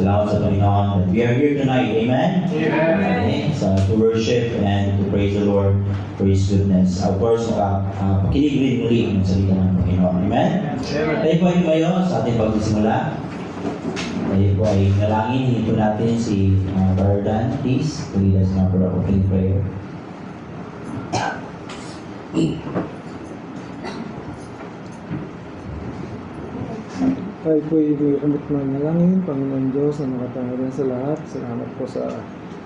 Salamat sa Panginoon that we are here tonight. Amen? Amen. So, to worship and to praise the Lord for His goodness. Of course, pakinig rin muli ang salita ng Panginoon. Amen? Tayo po ay tumayo sa ating pagsisimula. Tayo po ay nalangin. Hindi po natin si Brother Dan, please. To lead us in our opening prayer. Tayo po ikamit na nalangin, Panginoon Diyos na nakatanggalan sa lahat. Salamat po sa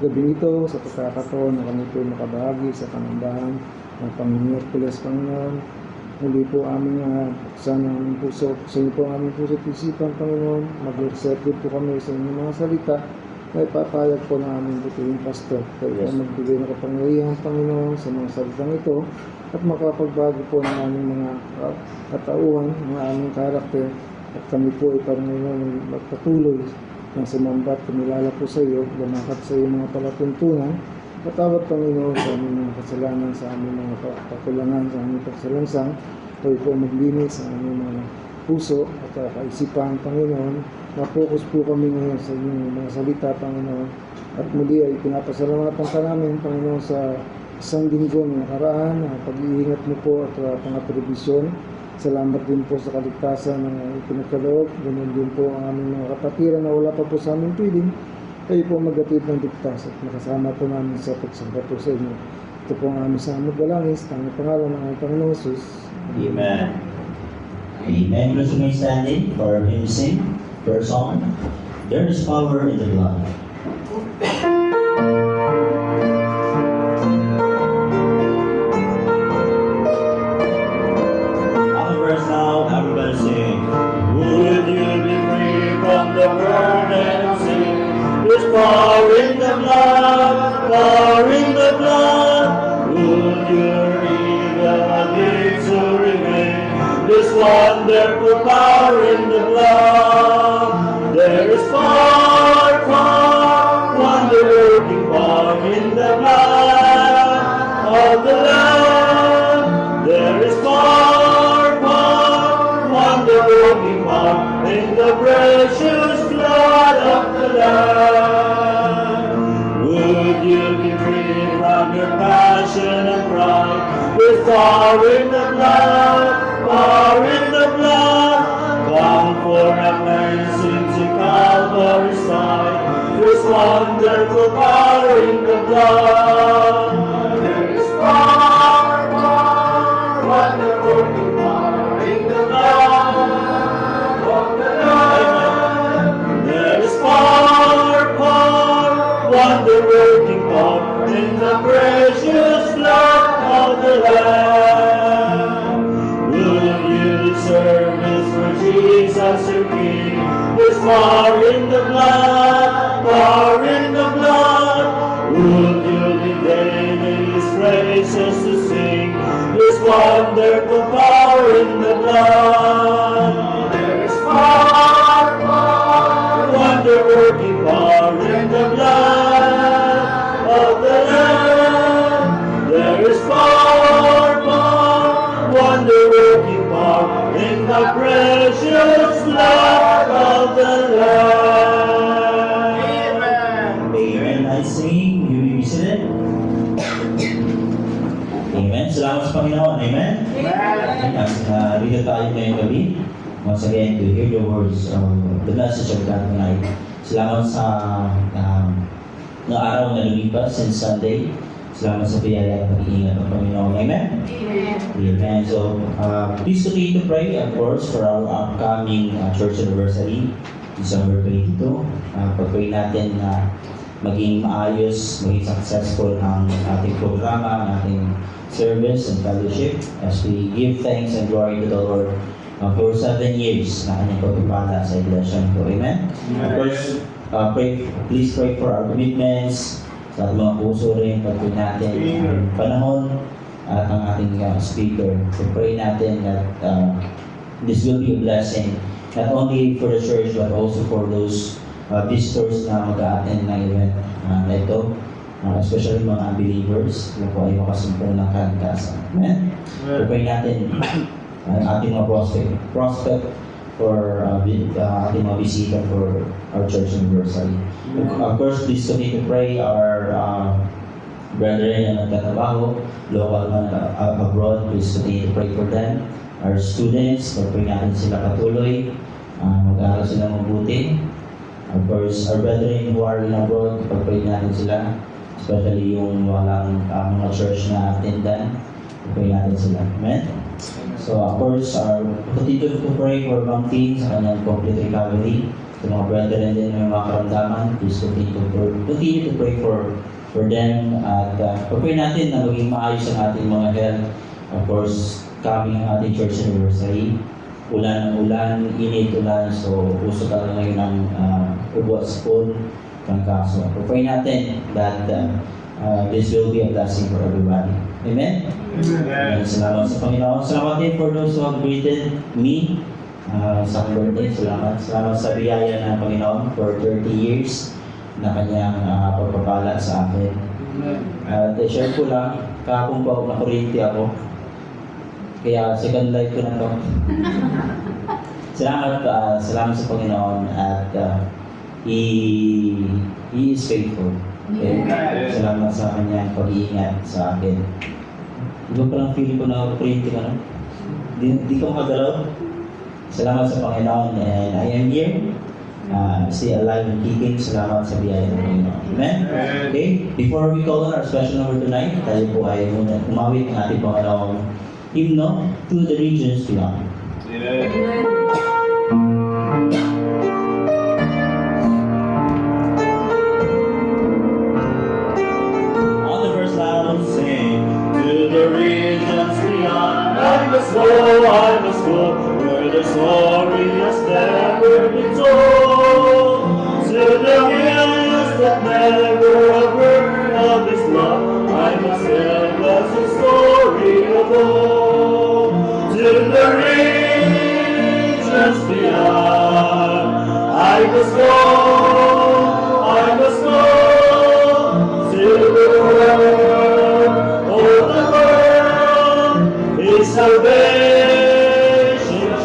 gabi ito, sa pagkakataon na kami po makabahagi sa panambahan ng Panginoon, Panginoon. Muli po aming buksan ang aming puso, sa inyo po ang aming puso at isipan, Panginoon. Mag-receptive po kami sa inyong mga salita na ipapayag po ng aming butuing pastor. Kaya po magbigay ng kapangyarihan, Panginoon, sa mga salitang ito at makapagbago po ng aming mga katauhan, ng aming karakter. At kami po ay Panginoon magpatuloy ng sumambat, kumilala po sa iyo, lumakad sa iyo mga palatuntunan, patawad Panginoon sa aming mga kasalanan, sa aming mga kakulangan, sa aming pagsalansang, kayo po maglinis sa aming mga puso at kaisipan, Panginoon. Na-focus po kami ngayon sa inyong mga salita, Panginoon. At muli ay pinapasalamatan ka namin, Panginoon, sa isang linggo na nakaraan, pag-iingat mo po at pang-atribusyon. Salamat din po sa kaligtasan ng pinagkaloob. Ganyan din po ang aming mga kapatiran na wala pa po sa aming piling. Kayo po magatid ng ligtas at makasama po namin sa pagsamba po sa inyo. Ito po ang aming samad dalangin sa tanging pangalan ng aming Panginoon Jesus. Amen. Amen. Let's remain standing for hymn sing. First song, There is Power in the Blood. The burden sin. There's power in the blood, power in the blood. Would your wonderful power in the blood. There is far, far, wonder-working power in the blood of the Lamb. There is far, far, wonder-working power in the precious blood of the Lamb. Would you be free from your passion and pride? With power in the blood, power in the blood. Come for a mercy to Calvary's side. There's wonderful power in the blood. There is power, power, wonderful power in the blood of the Lamb. There is power, power, wonder-working power in the precious blood of the Lamb. Will you do service for Jesus your King? There's power in the blood, power in the blood. Will you be daily His praises to sing? There's wonderful power in the blood. There is power, power, wonder-working power in the blood of the Lamb. There is power, power, wonder-working power in the precious blood of the Lamb. Amen. Amen. I sing. You may be seated. Amen. Salamat sa Panginoon. Amen. Amen. Dito tayo ngayong gabi. Once again, to hear the words of the message of God tonight. Salamat sa ng araw na lumipas since Sunday. Salamat sa biyaya at pag-iingat ng Panginoon. Amen? Amen. So, please continue to pray, of course, for our upcoming church anniversary, December 22. Pag-pray natin na maging maayos, maging successful ang ating programa, ang ating service and fellowship as we give thanks and glory to the Lord for 7 years na kanyang pagpapala sa iglesia nito. Amen? Of course, please pray for our commitments, sa ating mga puso rin, pag-pray natin ang panahon at ang ating speaker. So pray natin that this will be a blessing, not only for the church but also for those visitors na mag-a-attend ng event na ito, especially mga unbelievers na po ay makasumpong ng kaligtasan. Amen? So pray natin ang ating mga prospect for ating mga bisita for our church anniversary. Of course, please continue to pray our brethren na nagtatrabaho, local man abroad, please continue to pray for them. Our students, pag-pray natin sila patuloy, mag-aaral sila mabuti. Of course, our brethren who are in abroad, pag-pray natin sila, especially yung walang mga church na attendan, pag-pray natin sila. Amen? So, of course, continue to pray for Ma'am Tin sa kanyang complete recovery. Sa mga brethren din ng mga karamdaman, please continue to pray for them. At pag-pray natin na maging maayos ang ating mga health. Of course, coming ang ating church anniversary. Ulan ng ulan, init ulan, so uso talaga ngayon ang ubuat spoon ng kaso. Pag-pray natin that this will be a blessing for everybody. Amen? Amen. Salamat sa Panginoon. Salamat din for those who have greeted me sa birthday. Salamat sa biyaya ng Panginoon for 30 years na kanyang pagpapala sa akin. At share ko lang, kahapon pa ako nakurinti ako. Kaya second life ko na to. Salamat sa Panginoon at He is faithful. Okay? Salamat sa kanyang pag-iingat sa akin. Iba palang feeling ko na kuryente ka, no? Di ka makagalaw. Salamat sa Panginoon and I am here. Still alive and kicking. Salamat sa biyaya ng Panginoon. Amen? Okay? Before we call on our special number tonight, tayo po ay muna umawit ng ating pangalawang hymno to the regions beyond. On the first line we'll sing, To the regions beyond, I must go, where the story has never been told. To the hills that never have heard of His love, I must tell us the story of old. To the regions salvation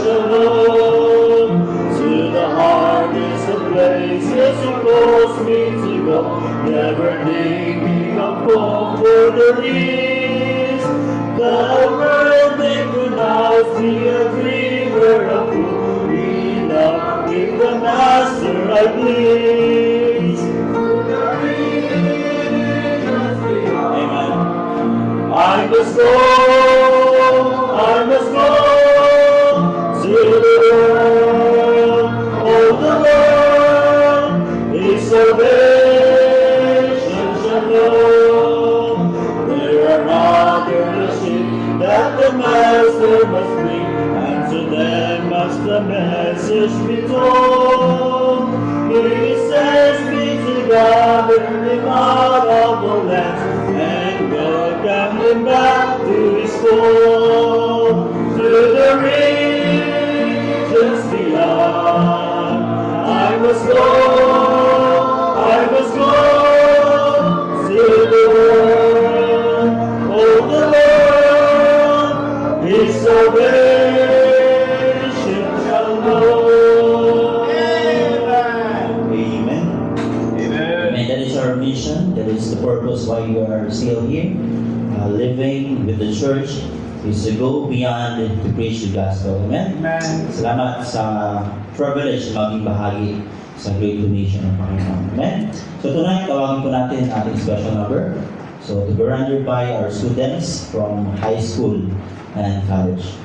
shalom. To the hardest of places He calls me to go, never thinking of hope for the least. The world may pronounce me a dreamer, a fool enough if the Master I please. Amen. I must go to the world, oh the Lord, His salvation shalom. There are other sheep that the Master must bring, and to them must the message be told. He sends me to gather them out of the lands and welcome them back to His fold. To the regions beyond, I must go to the world, oh the Lord, His salvation shall know. Amen. Amen. That is our mission. That is the purpose why we are still here. Living with the church is to go beyond to preach the gospel. Amen. Salamat sa privilege na maging bahagi sa Great Donation ng Panginoon. Amen. So tonight, tawagin po natin ating special number. So to be rendered by our students from high school and college.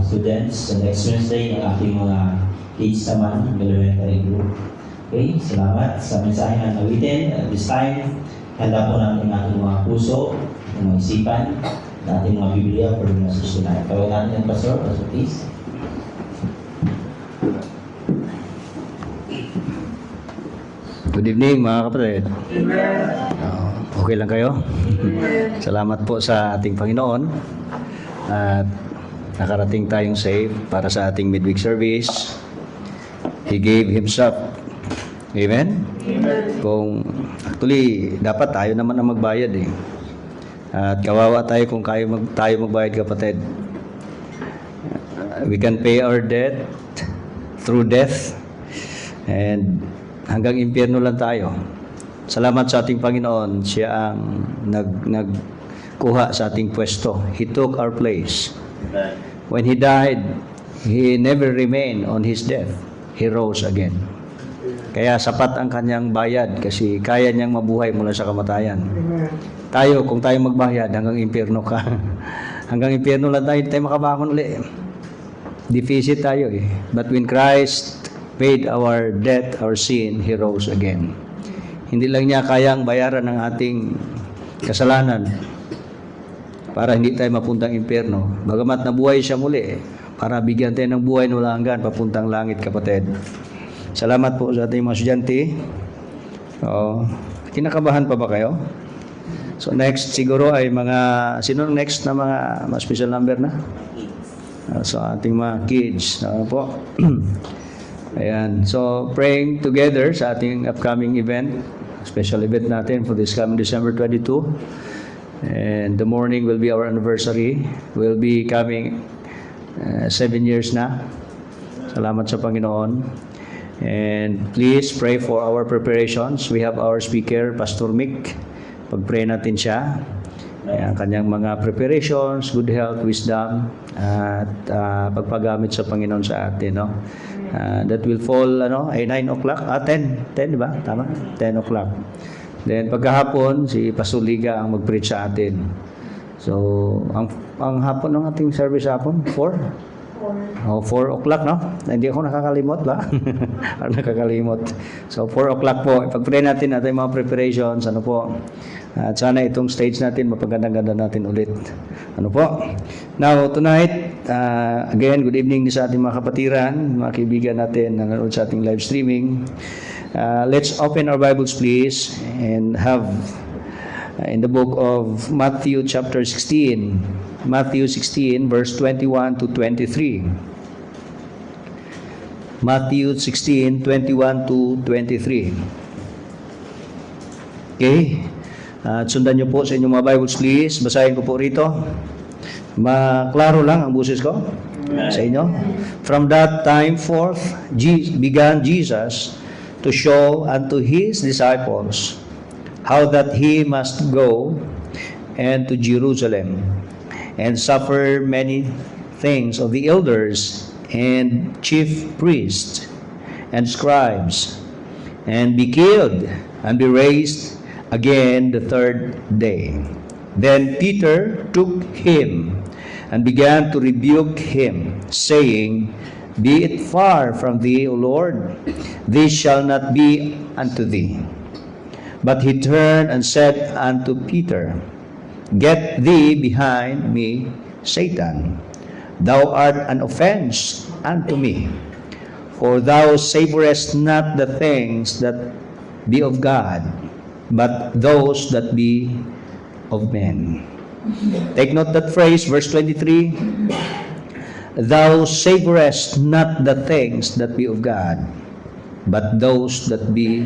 students sa next Wednesday, ng ating mga kids naman, ng elementary group. Okay, salamat sa mensahe ng awitin. At this time, handa po natin ang ating mga puso, ang mga isipan, ang ating mga Biblia for the message tonight. Tawag natin ang Pastor, please. Good evening mga kapatid. Okay lang kayo? Salamat po sa ating Panginoon at nakarating tayong safe para sa ating midweek service. He gave Himself. Amen? Kung actually, dapat tayo naman ang magbayad eh. At kawawa tayo kung tayo magbayad kapatid. We can pay our debt through death and hanggang impyerno lang tayo. Salamat sa ating Panginoon, siya ang nagkuha sa ating pwesto. He took our place. When He died, He never remained on His death. He rose again. Kaya sapat ang kanyang bayad kasi kaya niyang mabuhay mula sa kamatayan. Tayo, kung tayo magbayad, hanggang impyerno ka. Hanggang impyerno lang tayo, hindi tayo makabangon ulit. Deficit tayo eh. But when Christ paid our debt, our sin, He rose again. Hindi lang niya kayang bayaran ng ating kasalanan para hindi tayo mapuntang impyerno. Bagamat nabuhay siya muli, para bigyan tayo ng buhay na walang hanggan, papuntang langit kapatid. Salamat po sa ating mga estudyante. Kinakabahan pa ba kayo? So next siguro ay sino next na mga special number na? So ating mga kids. Po. Ayan. So, praying together sa ating upcoming event, special event natin for this coming December 22. And the morning will be our anniversary. We'll be coming 7 years na. Salamat sa Panginoon. And please pray for our preparations. We have our speaker, Pastor Mick. Pag-pray natin siya. Ayan, kanyang mga preparations, good health, wisdom, at pagpagamit sa Panginoon sa atin. No? That will fall ay 9 o'clock, 10 di ba? Tama? 10 o'clock. Then pagkahapon, si Pastor Liga ang mag-preach sa atin. So, ang hapon ng ating service hapon, 4? 4 o'clock, no? Hindi ako nakakalimot ba? Nakakalimot. So, 4 o'clock po. Ipag-pray natin ating mga preparations. Ano po? At sana itong stage natin, mapaganda-ganda natin ulit. Ano po? Now, tonight, again, good evening sa ating mga kapatiran, mga kaibigan natin na nanonood sa ating live streaming. Let's open our Bibles, please, and have in the book of Matthew chapter 16. Matthew 16, verse 21 to 23. Matthew 16, 21 to 23. Okay? Sundan niyo po sa inyong mga Bibles, please. Basahin ko po rito. Maklaro lang ang busis ko sa inyo. From that time forth, began Jesus to show unto His disciples how that He must go and to Jerusalem and suffer many things of the elders and chief priests and scribes, and be killed and be raised again the third day. Then Peter took him and began to rebuke him, saying, Be it far from thee, O Lord, this shall not be unto thee. But he turned and said unto Peter, Get thee behind me, Satan. Thou art an offense unto me, for thou savorest not the things that be of God, but those that be of men. Take note that phrase, verse 23, Thou savorest not the things that be of God, but those that be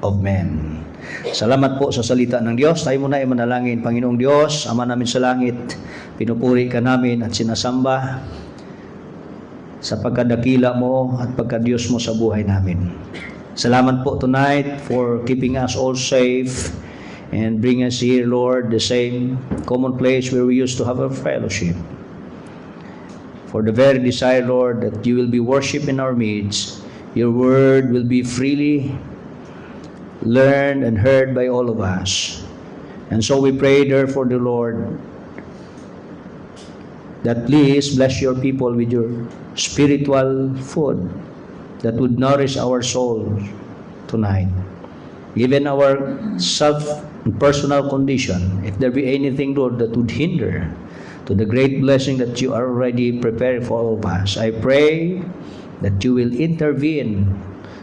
of men. Salamat po sa salita ng Diyos. Tayo muna ay manalangin. Panginoong Diyos, Ama namin sa langit, pinupuri ka namin at sinasamba sa pagkadakila mo at pagkadiyos mo sa buhay namin. Salamat po tonight for keeping us all safe and bring us here, Lord, the same common place where we used to have a fellowship. For the very desire, Lord, that you will be worshipped in our midst, your word will be freely learned and heard by all of us. And so we pray, therefore, the Lord, that please bless your people with your spiritual food that would nourish our soul tonight. Given our personal condition, if there be anything, Lord, that would hinder to the great blessing that you are already preparing for all of us, I pray that you will intervene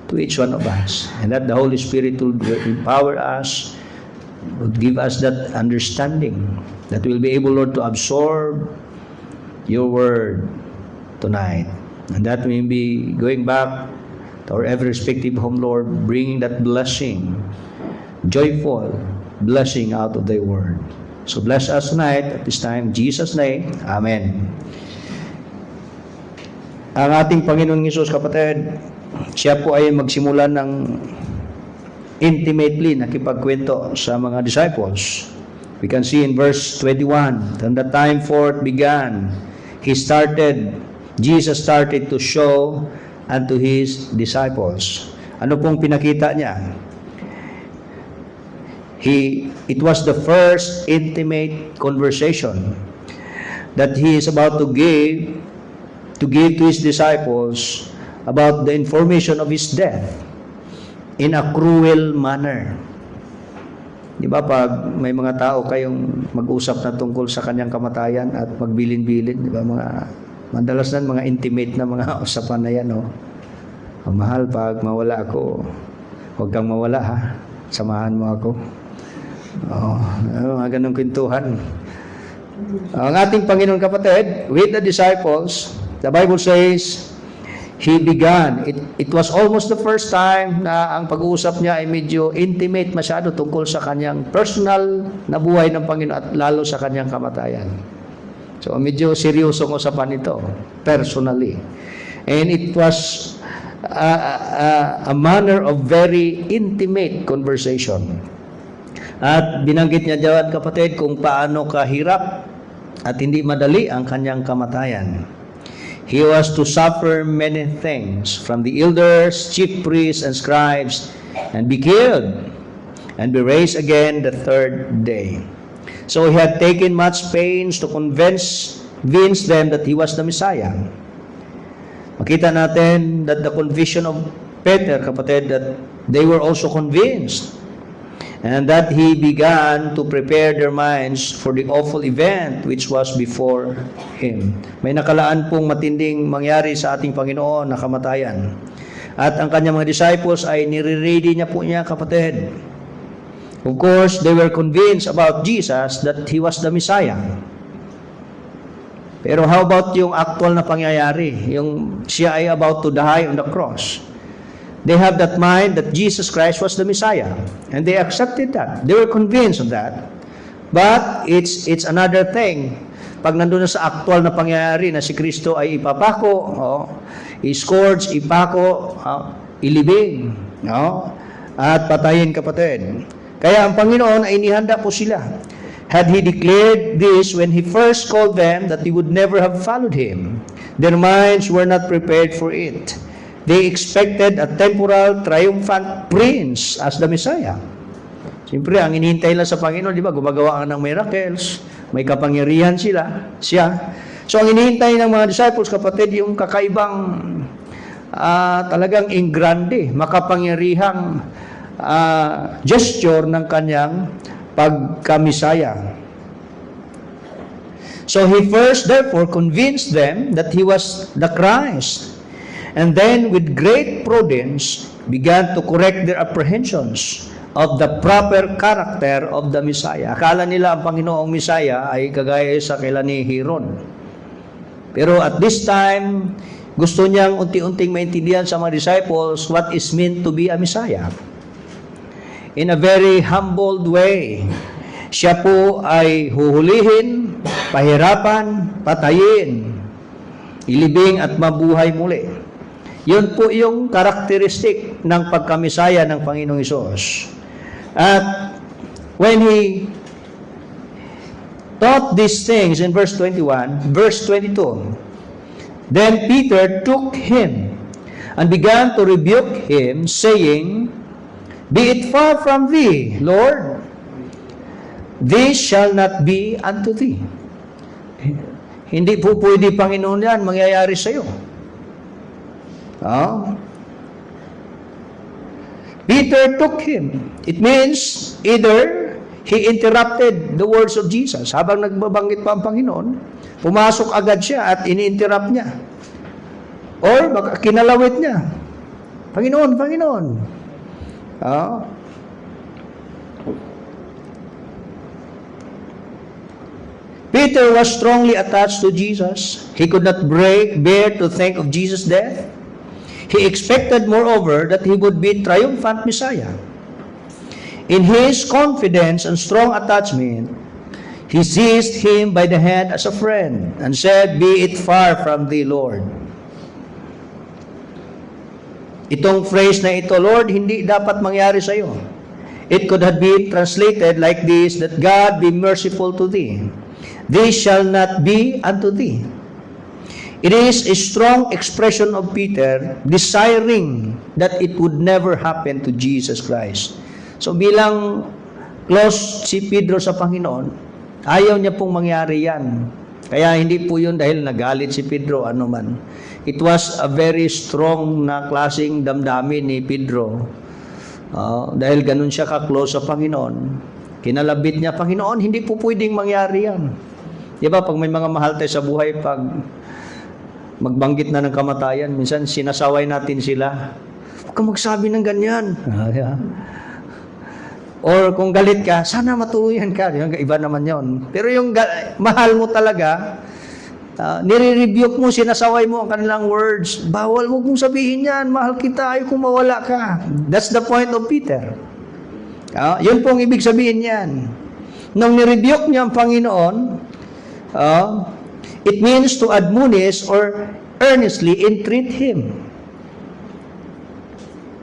to each one of us, and that the Holy Spirit will empower us, would give us that understanding, that we'll be able, Lord, to absorb your word tonight, and that we be going back to our every respective home, Lord, bringing that blessing, joyful blessing out of thy word. So bless us tonight at this time. In Jesus' name, Amen. Ang ating Panginoon Hesus, kapatid, siya po ay magsimula ng intimately nakipagkwento sa mga disciples. We can see in verse 21, "From the time forth began, Jesus started to show unto his disciples." Ano pong pinakita niya? It was the first intimate conversation that he is about to give to his disciples about the information of his death in a cruel manner. Di ba pag may mga tao kayong mag-usap na tungkol sa kanyang kamatayan at magbilin-bilin, di ba madalas na mga intimate na mga usapan na yan, no? "Oh, mahal, pag mawala ako, huwag kang mawala, ha? Samahan mo ako." Mga ganong kwentuhan. Ang ating Panginoon, kapatid, with the disciples, the Bible says, he began. It was almost the first time na ang pag-uusap niya ay medyo intimate masyado tungkol sa kanyang personal na buhay ng Panginoon at lalo sa kanyang kamatayan. So, medyo seryosong usapan ito, personally. And it was a manner of very intimate conversation. At binanggit niya diyan, kapatid, kung paano kahirap at hindi madali ang kanyang kamatayan. He was to suffer many things from the elders, chief priests, and scribes, and be killed, and be raised again the third day. So he had taken much pains to convince them that he was the Messiah. Makita natin that the conviction of Peter, kapatid, that they were also convinced, and that he began to prepare their minds for the awful event which was before him. May nakalaan pong matinding mangyari sa ating Panginoon na kamatayan. At ang kanyang mga disciples ay nire-ready niya po niya, kapatid. Of course, they were convinced about Jesus that he was the Messiah. Pero how about yung actual na pangyayari? Yung siya ay about to die on the cross. They have that mind that Jesus Christ was the Messiah, and they accepted that. They were convinced of that. But it's another thing. Pag nandun na sa actual na pangyayari na si Kristo ay ipapako, i-scourge, ipako, ilibing, at patayin, kapatid. Kaya ang Panginoon ay inihanda po sila. Had he declared this when he first called them, that they would never have followed him, their minds were not prepared for it. They expected a temporal, triumphant prince as the Messiah. Siyempre, ang inihintay lang sa Panginoon, di ba, gumagawa ng miracles, may kapangyarihan siya. So, ang inihintay ng mga disciples, kapatid, yung kakaibang, talagang ingrande, makapangyarihang gesture ng kanyang pagka-Messiah. So, he first, therefore, convinced them that he was the Christ, and then with great prudence began to correct their apprehensions of the proper character of the Messiah. Akala nila ang Panginoong Messiah ay kagaya sa kila ni Hiron. Pero at this time, gusto niyang unti-unting maintindihan sa mga disciples what is meant to be a Messiah. In a very humbled way, siya po ay huhulihin, pahirapan, patayin, ilibing at mabuhay muli. Yun po yung karakteristik ng pagkamisaya ng Panginoong Hesus. At when he taught these things in verse 21, verse 22, then Peter took him and began to rebuke him, saying, "Be it far from thee, Lord, this shall not be unto thee." Hindi po pwede, Panginoon, yan mangyayari sa iyo. Peter took him. It means either he interrupted the words of Jesus. Habang nagbabanggit pa ang Panginoon, pumasok agad siya at ini-interrupt niya. Or baka kinalawit niya. Panginoon, Panginoon. Peter was strongly attached to Jesus. He could not bear to think of Jesus' death. He expected, moreover, that he would be triumphant Messiah. In his confidence and strong attachment, he seized him by the hand as a friend and said, "Be it far from thee, Lord." Itong phrase na ito, Lord, hindi dapat mangyari sa iyo. It could have been translated like this, that God be merciful to thee. This shall not be unto thee. It is a strong expression of Peter desiring that it would never happen to Jesus Christ. So bilang close si Pedro sa Panginoon, ayaw niya pong mangyari yan. Kaya hindi po yun dahil nagalit si Pedro, ano man. It was a very strong na klaseng damdamin ni Pedro. Dahil ganun siya ka-close sa Panginoon. Kinalabit niya, Panginoon, hindi po pwedeng mangyari yan. Diba, pag may mga mahal tayo sa buhay, pag magbanggit na ng kamatayan, minsan sinasaway natin sila. Huwag kang magsabi ng ganyan. Or kung galit ka, sana matuluyan ka. Iba naman yon. Pero yung mahal mo talaga, nire-rebuke mo, sinasaway mo ang kanilang words. Bawal, huwag mong sabihin yan. Mahal kita, ayaw kung mawala ka. That's the point of Peter. Yun pong ibig sabihin yan. Nung nirebuke niya ang Panginoon, it means to admonish or earnestly entreat him.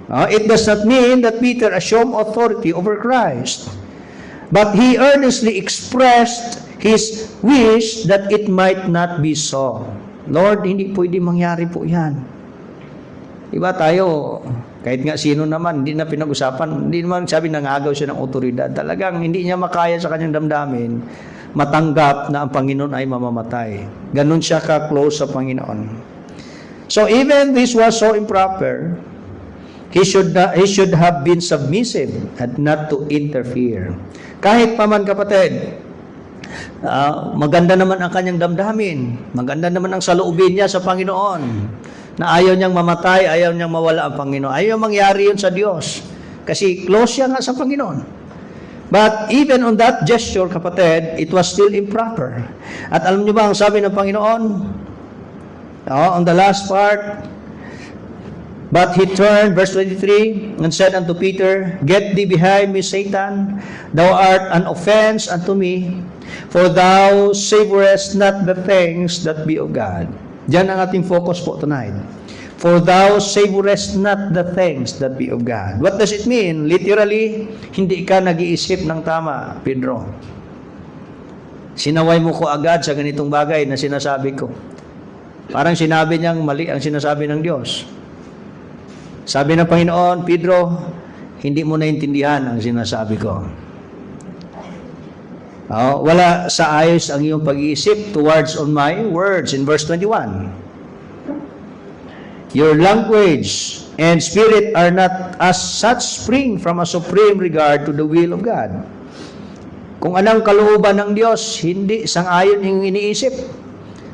It does not mean that Peter assumed authority over Christ, but he earnestly expressed his wish that it might not be so. Lord, hindi pwede mangyari po yan. Diba tayo, kahit nga sino naman, hindi na pinag-usapan, hindi naman sabi nangagaw siya ng otoridad. Talagang hindi niya makaya sa kanyang damdamin, matanggap na ang Panginoon ay mamamatay. Ganun siya ka-close sa Panginoon. So even this was so improper, he should have been submissive and not to interfere. Kahit pa man, kapatid, maganda naman ang kanyang damdamin, maganda naman ang saloobin niya sa Panginoon, na ayaw niyang mamatay, ayaw niyang mawala ang Panginoon. Ayaw mangyari yun sa Diyos. Kasi close siya nga sa Panginoon. But even on that gesture, kapatid, it was still improper. At alam niyo ba ang sabi ng Panginoon? On the last part, but he turned, verse 23, and said unto Peter, "Get thee behind me, Satan, thou art an offense unto me, for thou savorest not the things that be of God." Diyan ang ating focus po tonight. For thou savorest not the things that be of God. What does it mean? Literally, hindi ka nag-iisip ng tama, Pedro. Sinaway mo ko agad sa ganitong bagay na sinasabi ko. Parang sinabi niyang mali ang sinasabi ng Diyos. Sabi ng Panginoon, Pedro, hindi mo naintindihan ang sinasabi ko. Wala sa ayos ang iyong pag-iisip towards on my words in verse 21. Your language and spirit are not as such spring from a supreme regard to the will of God. Kung anong kalooban ng Diyos, hindi sang-ayon yung iniisip.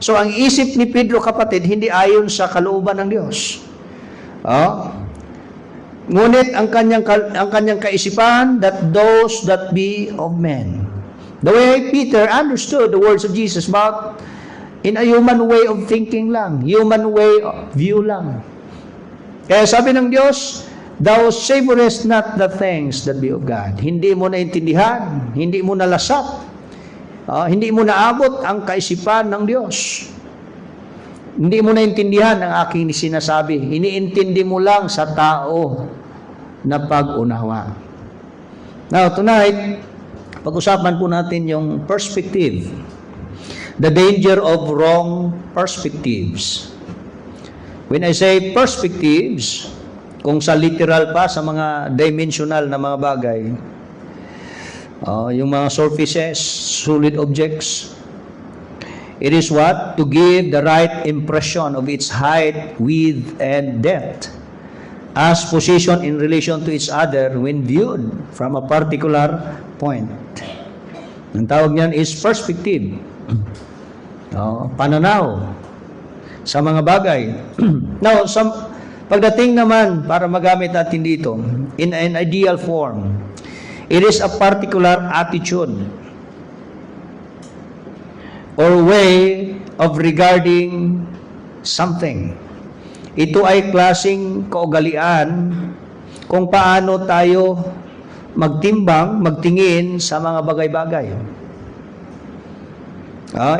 So ang isip ni Pedro, kapatid, hindi ayon sa kalooban ng Diyos. Ngunit ang kanyang kaisipan, that those that be of men. The way Peter understood the words of Jesus, but in a human way of thinking lang, human way of view lang. Kaya sabi ng Diyos, thou savorest not the things that be of God. Hindi mo naintindihan, hindi mo nalasap, hindi mo naabot ang kaisipan ng Diyos. Hindi mo naintindihan ang aking sinasabi. Iniintindi mo lang sa tao na pag-unawa. Now, tonight, pag-usapan po natin yung perspective. The danger of wrong perspectives. When I say perspectives, kung sa literal pa, sa mga dimensional na mga bagay, yung mga surfaces, solid objects, It is what? To give the right impression of its height, width, and depth as position in relation to each other when viewed from a particular point. Ang tawag niyan is perspective. Pananaw sa mga bagay. Now, pagdating naman, para magamit natin dito, in an ideal form, it is a particular attitude or way of regarding something. Ito ay klaseng kaugalian kung paano tayo magtimbang, magtingin sa mga bagay-bagay.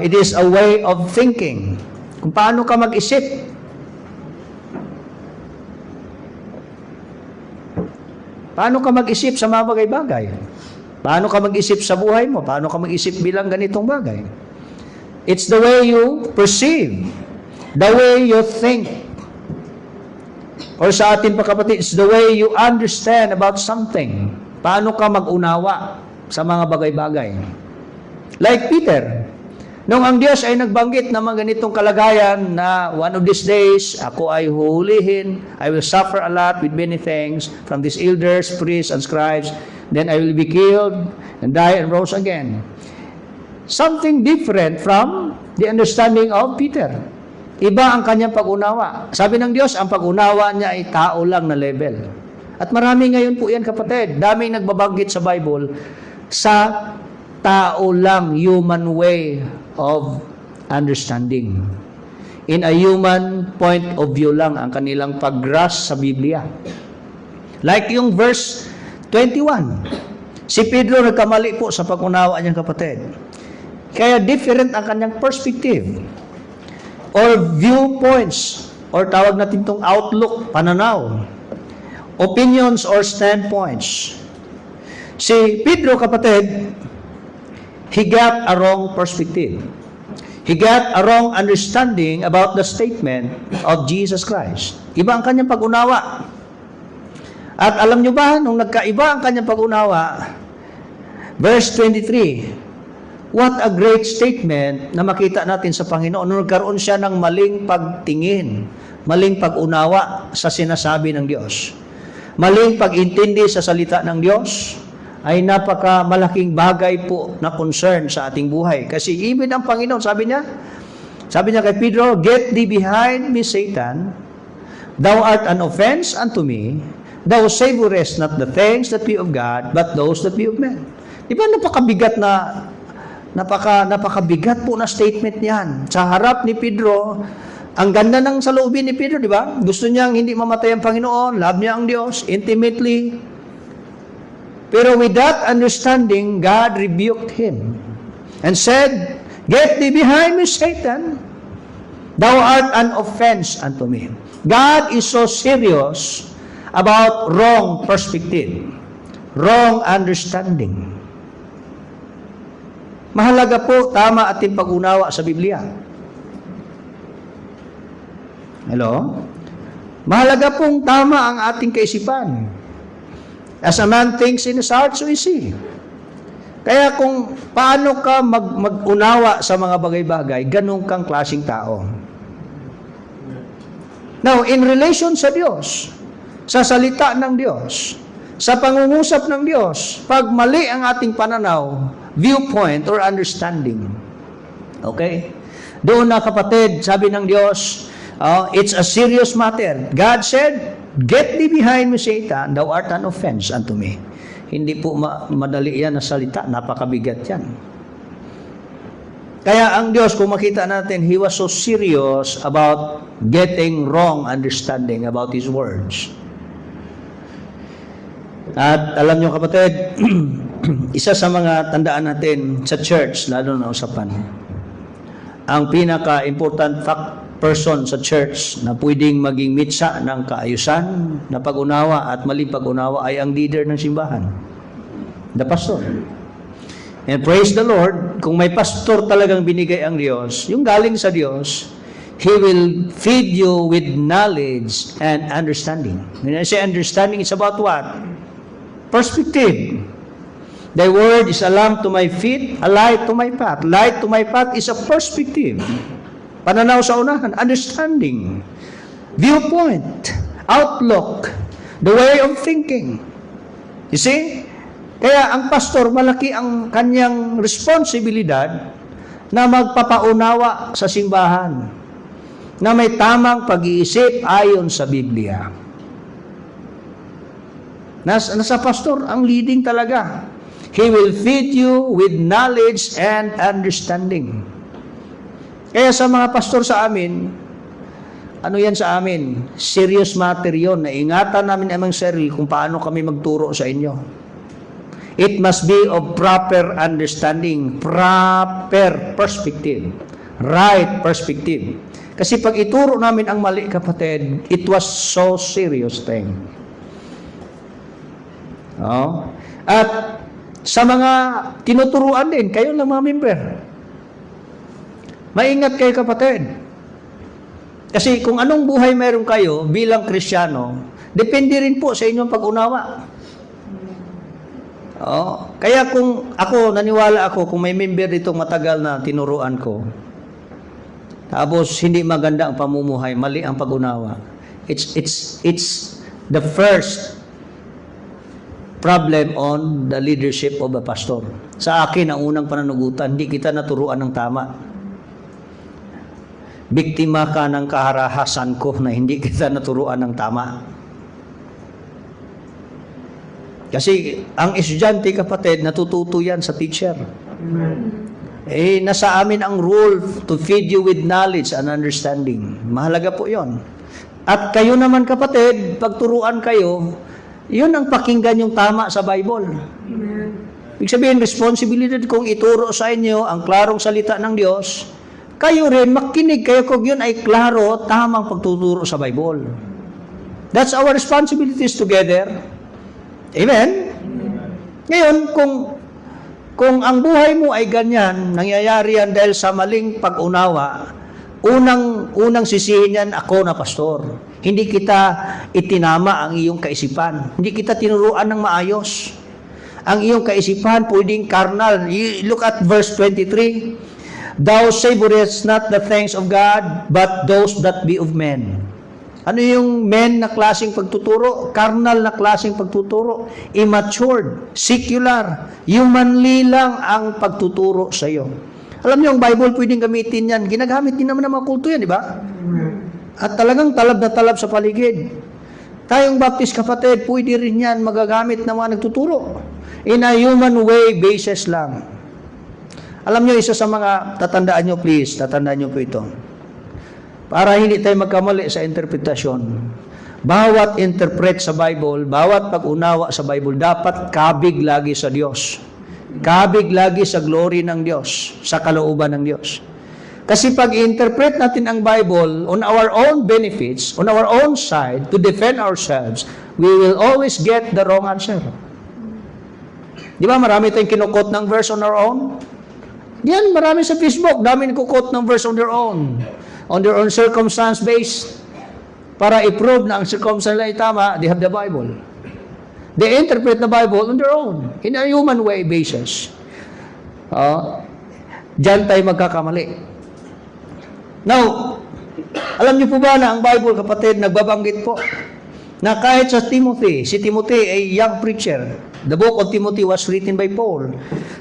It is a way of thinking. Kung paano ka mag-isip. Paano ka mag-isip sa mga bagay-bagay? Paano ka mag-isip sa buhay mo? Paano ka mag-isip bilang ganitong bagay? It's the way you perceive, the way you think. Or sa atin pa kapatid, it's the way you understand about something. Paano ka mag-unawa sa mga bagay-bagay. Like Peter, nung ang Diyos ay nagbanggit na mga ganitong kalagayan na one of these days, ako ay huhulihin, I will suffer a lot with many things from these elders, priests, and scribes, then I will be killed and die and rose again. Something different from the understanding of Peter. Iba ang kanyang pag-unawa. Sabi ng Diyos, ang pag-unawa niya ay tao lang na level. At marami ngayon po yan kapatid. Daming nagbabanggit sa Bible sa tao lang, human way of understanding. In a human point of view lang ang kanilang pag-grasp sa Biblia. Like yung verse 21. Si Pedro nagkamali po sa pag-unawa niyang kapatid. Kaya different ang kanyang perspective or viewpoints or tawag natin itong outlook, pananaw, opinions or standpoints. Si Pedro kapatid, he got a wrong perspective. He got a wrong understanding about the statement of Jesus Christ. Iba ang kanyang pag-unawa. At alam nyo ba, nung nagkaiba ang kanyang pag-unawa, verse 23, what a great statement na makita natin sa Panginoon. Nung nagkaroon siya ng maling pagtingin, maling pag-unawa sa sinasabi ng Diyos, maling pag-intindi sa salita ng Diyos, ay napaka-malaking bagay po na concern sa ating buhay. Kasi even ang Panginoon, sabi niya kay Pedro, get thee behind me, Satan, thou art an offense unto me, thou savorest not the things that be of God, but those that be of men. Di ba napakabigat po na statement niyan. Sa harap ni Pedro, ang ganda ng saloobin ni Pedro, di ba? Gusto niyang hindi mamatay ang Panginoon, love niya ang Diyos, intimately. Pero with that understanding, God rebuked him and said, get thee behind me, Satan. Thou art an offense unto me. God is so serious about wrong perspective, wrong understanding. Mahalaga po, tama ating pag-unawa sa Biblia. Hello? Mahalaga pong tama ang ating kaisipan. As a man thinks in his heart, so is he. Kaya kung paano ka mag-unawa sa mga bagay-bagay, ganun kang klaseng tao. Now, in relation sa Diyos, sa salita ng Diyos, sa pangungusap ng Diyos, pag mali ang ating pananaw, viewpoint or understanding. Okay? Doon na kapatid, sabi ng Diyos, it's a serious matter. God said, get thee behind me, Satan, thou art an offense unto me. Hindi po madali yan na salita, napakabigat yan. Kaya ang Diyos, kung makita natin, He was so serious about getting wrong understanding about His words. At alam nyo kapatid, isa sa mga tandaan natin sa church, lalo na usapan, ang pinaka-important person sa church na pwedeng maging mitsa ng kaayusan na pag-unawa at maling pag-unawa ay ang leader ng simbahan, the pastor. And praise the Lord, kung may pastor talagang binigay ang Diyos, yung galing sa Diyos, He will feed you with knowledge and understanding. When I say understanding, it's about what? Perspective. Thy word is a lamp to my feet, a light to my path. Light to my path is a perspective. Pananaw sa unahan, understanding, viewpoint, outlook, the way of thinking. You see? Kaya ang pastor, malaki ang kanyang responsibilidad na magpapaunawa sa simbahan na may tamang pag-iisip ayon sa Biblia. Nasa pastor ang leading talaga. He will feed you with knowledge and understanding. Kaya sa mga pastor sa amin, ano yan sa amin? Serious matter yun. Naingatan namin amang sarili kung paano kami magturo sa inyo. It must be of proper understanding, proper perspective, right perspective. Kasi pag ituro namin ang mali, kapatid, it was so serious thing. Oh. At sa mga tinuturuan din, kayo lang mga member. Maingat kayo, kapatid. Kasi kung anong buhay meron kayo bilang Kristiyano, depende rin po sa inyong pag-unawa. Oh. Kaya kung ako, naniwala ako, kung may member dito matagal na tinuruan ko, tapos hindi maganda ang pamumuhay, mali ang pag-unawa, it's the first problem on the leadership of a pastor. Sa akin, ang unang pananagutan, hindi kita naturuan ng tama. Biktima ka ng kaharahasan ko na hindi kita naturuan ng tama. Kasi ang estudyante, kapatid, natututo yan sa teacher. Nasa amin ang rule to feed you with knowledge and understanding. Mahalaga po yon. At kayo naman, kapatid, pagturuan kayo, yun ang pakinggan yung tama sa Bible. Ibig sabihin, responsibility kung ituro sa inyo ang klarong salita ng Diyos, kayo rin, makinig kayo kung yun ay klaro, tamang pagtuturo sa Bible. That's our responsibilities together. Amen? Ngayon, kung ang buhay mo ay ganyan, nangyayari yan dahil sa maling pag-unawa, unang sisihin yan, ako na pastor. Hindi kita itinama ang iyong kaisipan. Hindi kita tinuruan ng maayos. Ang iyong kaisipan pwedeng carnal. You look at verse 23. Thou savorest not the things of God, but those that be of men. Ano yung men na klaseng pagtuturo? Carnal na klaseng pagtuturo. Immature, secular, humanly lang ang pagtuturo sa iyo. Alam niyo, ang Bible pwedeng gamitin yan. Ginagamit din naman ng mga kulto yan, di ba? At talagang talab na talab sa paligid. Tayong Baptist, kapatid, pwede rin yan magagamit ng mga nagtuturo. In a human way basis lang. Alam niyo, isa sa mga, tatandaan niyo please, tatandaan niyo po ito. Para hindi tayo magkamali sa interpretasyon. Bawat interpret sa Bible, bawat pag-unawa sa Bible, dapat kabig lagi sa Diyos. Kabig lagi sa glory ng Diyos, sa kalooban ng Diyos. Kasi pag i-interpret natin ang Bible on our own benefits, on our own side, to defend ourselves, we will always get the wrong answer. Di ba marami tayong kinukot ng verse on our own? Yan, marami sa Facebook, dami nagkukot ng verse on their own circumstance based. Para i-prove na ang circumstance ay tama, they have the Bible. They interpret the Bible on their own, in a human way basis. Diyan tayo magkakamali. Now, alam niyo po ba na ang Bible, kapatid, nagbabanggit po na kahit sa Timothy, si Timothy ay young preacher. The book of Timothy was written by Paul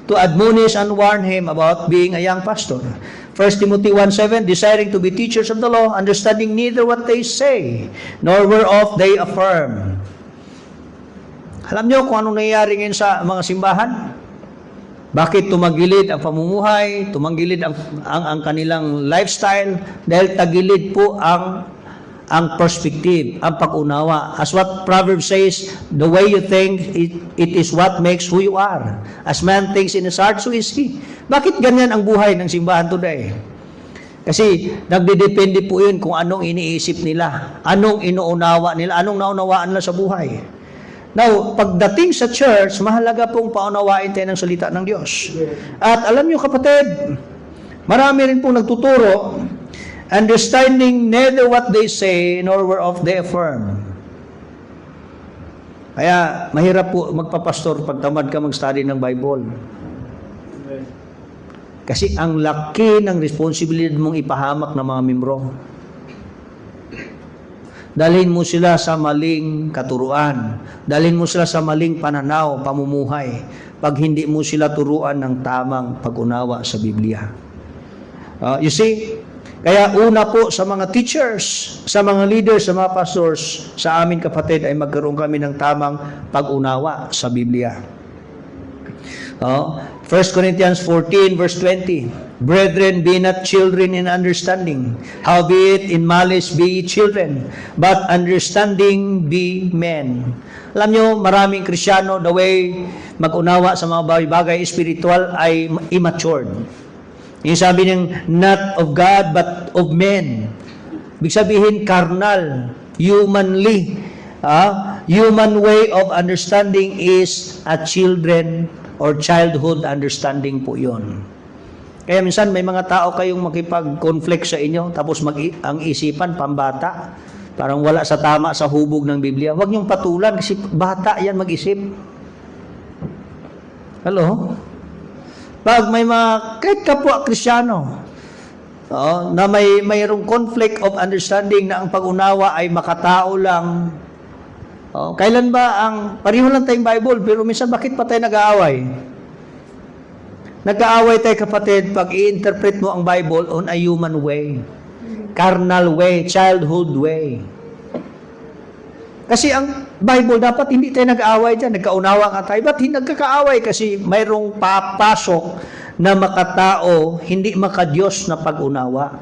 to admonish and warn him about being a young pastor. 1 Timothy 1:7, desiring to be teachers of the law, understanding neither what they say, nor whereof they affirm. Alam niyo kung anong nangyayari ngayon sa mga simbahan? Bakit tumagilid ang pamumuhay, tumagilid ang kanilang lifestyle? Dahil tagilid po ang perspective, ang pag-unawa. As what Proverbs says, the way you think, it is what makes who you are. As man thinks in his heart, so is he. Bakit ganyan ang buhay ng simbahan today? Kasi nagdedepende po yun kung anong iniisip nila, anong inuunawa nila, anong naunawaan nila sa buhay. Now, pagdating sa church, mahalaga pong paunawain tayo ng salita ng Diyos. At alam niyo, kapatid, marami rin pong nagtuturo, understanding neither what they say nor whereof they affirm. Kaya mahirap po magpapastor pag tamad ka mag-study ng Bible. Kasi ang laki ng responsibilidad mong ipahamak ng mga membro. Dalhin mo sila sa maling katuruan. Dalhin mo sila sa maling pananaw, pamumuhay. Pag hindi mo sila turuan ng tamang pag-unawa sa Biblia. You see? Kaya una po sa mga teachers, sa mga leaders, sa mga pastors, sa amin kapatid ay magkaroon kami ng tamang pag-unawa sa Biblia. 1 Corinthians 14 verse 20, Brethren, be not children in understanding, howbeit in malice be ye children, but understanding be men. Alam nyo, maraming Krisyano, the way mag-unawa sa mga bagay spiritual ay immatured. Yung sabi niyang, not of God, but of men. Ibig sabihin, carnal, humanly. Human way of understanding is a children or childhood understanding po yun. Kaya minsan may mga tao kayong makipag-conflict sa inyo, tapos ang isipan, pambata. Parang wala sa tama sa hubog ng Biblia. Huwag niyong patulan kasi bata yan mag-isip. Hello? Pag may mga, kahit kapwa Krisyano, na mayroong conflict of understanding na ang pag-unawa ay makatao lang. Kailan ba pareho lang tayong Bible, pero minsan bakit pa tayo nag-aaway? Nag-aaway tayo kapatid pag i-interpret mo ang Bible on a human way, carnal way, childhood way. Kasi ang Bible dapat hindi tayo nag-aaway dyan, nagkaunawa nga tayo. Ba't hindi nagkakaaway? Kasi mayroong papasok na makatao, hindi makadiyos na pag-unawa.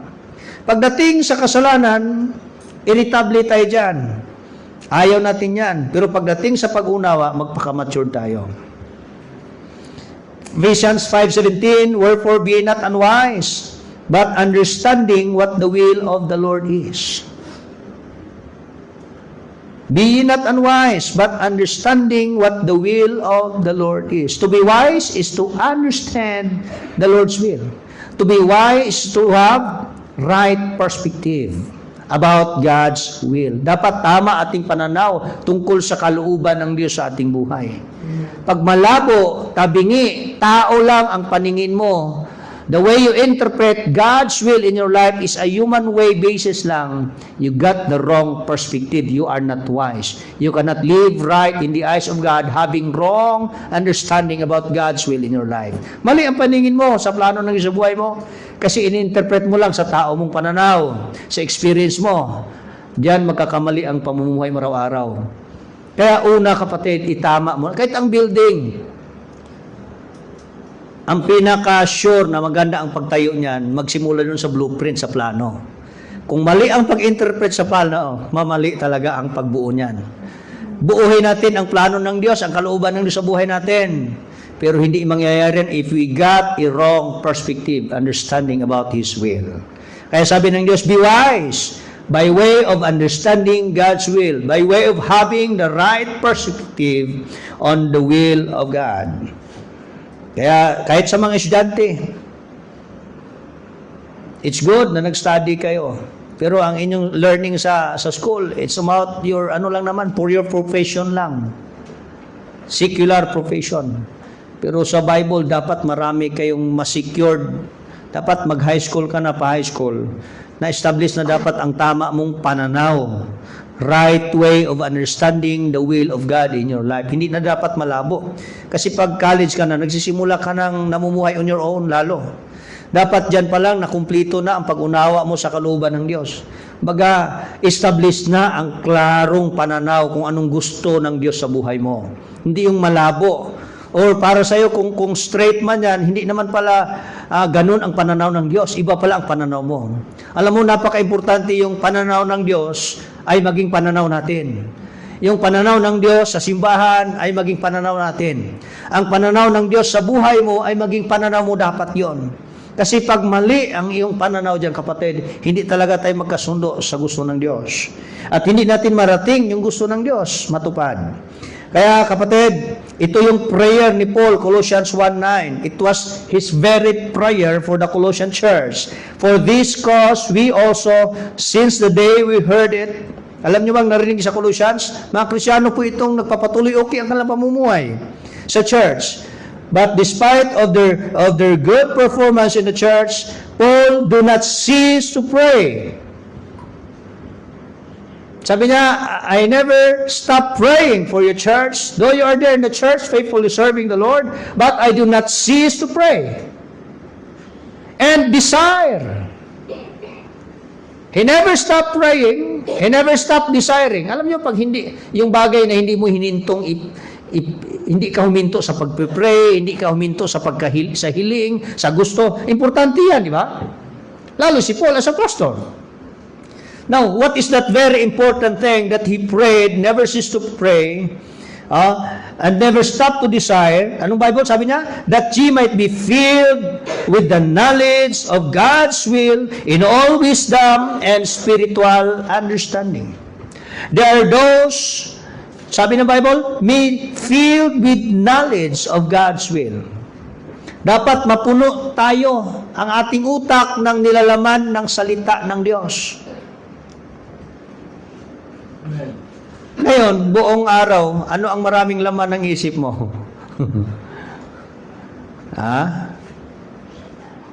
Pagdating sa kasalanan, irritable tayo dyan. Ayaw natin yan. Pero pagdating sa pag-unawa, magpaka-mature tayo. Ephesians 5:17, Wherefore be not unwise, but understanding what the will of the Lord is. Be ye not unwise, but understanding what the will of the Lord is. To be wise is to understand the Lord's will. To be wise is to have right perspective about God's will. Dapat tama ating pananaw tungkol sa kalooban ng Diyos sa ating buhay. Pag malabo, tabingi, tao lang ang paningin mo, the way you interpret God's will in your life is a human way basis lang, you got the wrong perspective. You are not wise. You cannot live right in the eyes of God having wrong understanding about God's will in your life. Mali ang paningin mo sa plano ng sa buhay mo kasi in-interpret mo lang sa tao mong pananaw, sa experience mo. Diyan magkakamali ang pamumuhay mo araw-araw. Kaya una kapatid, itama mo. Kahit ang building, ang pinaka-sure na maganda ang pagtayo niyan, magsimula dun sa blueprint, sa plano. Kung mali ang pag-interpret sa plano, mamali talaga ang pagbuo niyan. Buuhin natin ang plano ng Diyos, ang kalooban ng Diyos sa buhay natin. Pero hindi mangyayari yan if we got a wrong perspective, understanding about His will. Kaya sabi ng Diyos, be wise by way of understanding God's will, by way of having the right perspective on the will of God. Kaya kahit sa mga estudyante, it's good na nag-study kayo. Pero ang inyong learning sa school, it's about your, lang naman, for your profession lang. Secular profession. Pero sa Bible, dapat marami kayong ma-secured. Dapat mag-high school ka na, pa-high school. Na-establish na dapat ang tama mong pananaw. Right way of understanding the will of God in your life. Hindi na dapat malabo. Kasi pag college ka na, nagsisimula ka ng namumuhay on your own lalo. Dapat dyan pa lang nakumplito na ang pag-unawa mo sa kalooban ng Diyos. Baga, establish na ang klarong pananaw kung anong gusto ng Diyos sa buhay mo. Hindi yung malabo. Or para sa'yo, kung straight man yan, hindi naman pala ganun ang pananaw ng Diyos. Iba pala ang pananaw mo. Alam mo, napaka-importante yung pananaw ng Diyos ay maging pananaw natin. Yung pananaw ng Diyos sa simbahan ay maging pananaw natin. Ang pananaw ng Diyos sa buhay mo ay maging pananaw mo dapat yon. Kasi pag mali ang iyong pananaw dyan, kapatid, hindi talaga tayo magkasundo sa gusto ng Diyos. At hindi natin marating yung gusto ng Diyos matupad. Kaya kapatid, ito yung prayer ni Paul, Colossians 1:9. It was his very prayer for the Colossian church. For this cause we also, since the day we heard it, Alam niyo bang narinig sa Colossians? Mga Kristiyano po itong nagpapatuloy okay ang kanilang pamumuhay sa church. But despite of their good performance in the church, Paul do not cease to pray. Sabi niya, I never stop praying for your church, though you are there in the church, faithfully serving the Lord, but I do not cease to pray. And desire. He never stopped praying, he never stopped desiring. Alam niyo, pag hindi, yung bagay na hindi mo hinintong, hindi ka huminto sa pagpipray, hindi ka huminto sa sa hiling, sa gusto, importante yan, di ba? Lalo si Paul as a pastor. Now, what is that very important thing that he prayed, never ceased to pray, and never stopped to desire? Anong Bible? Sabi niya, that ye might be filled with the knowledge of God's will in all wisdom and spiritual understanding. There are those, sabi ng Bible, may filled with knowledge of God's will. Dapat mapuno tayo ang ating utak ng nilalaman ng salita ng Diyos. Ngayon, buong araw, ano ang maraming laman ng isip mo? Ha?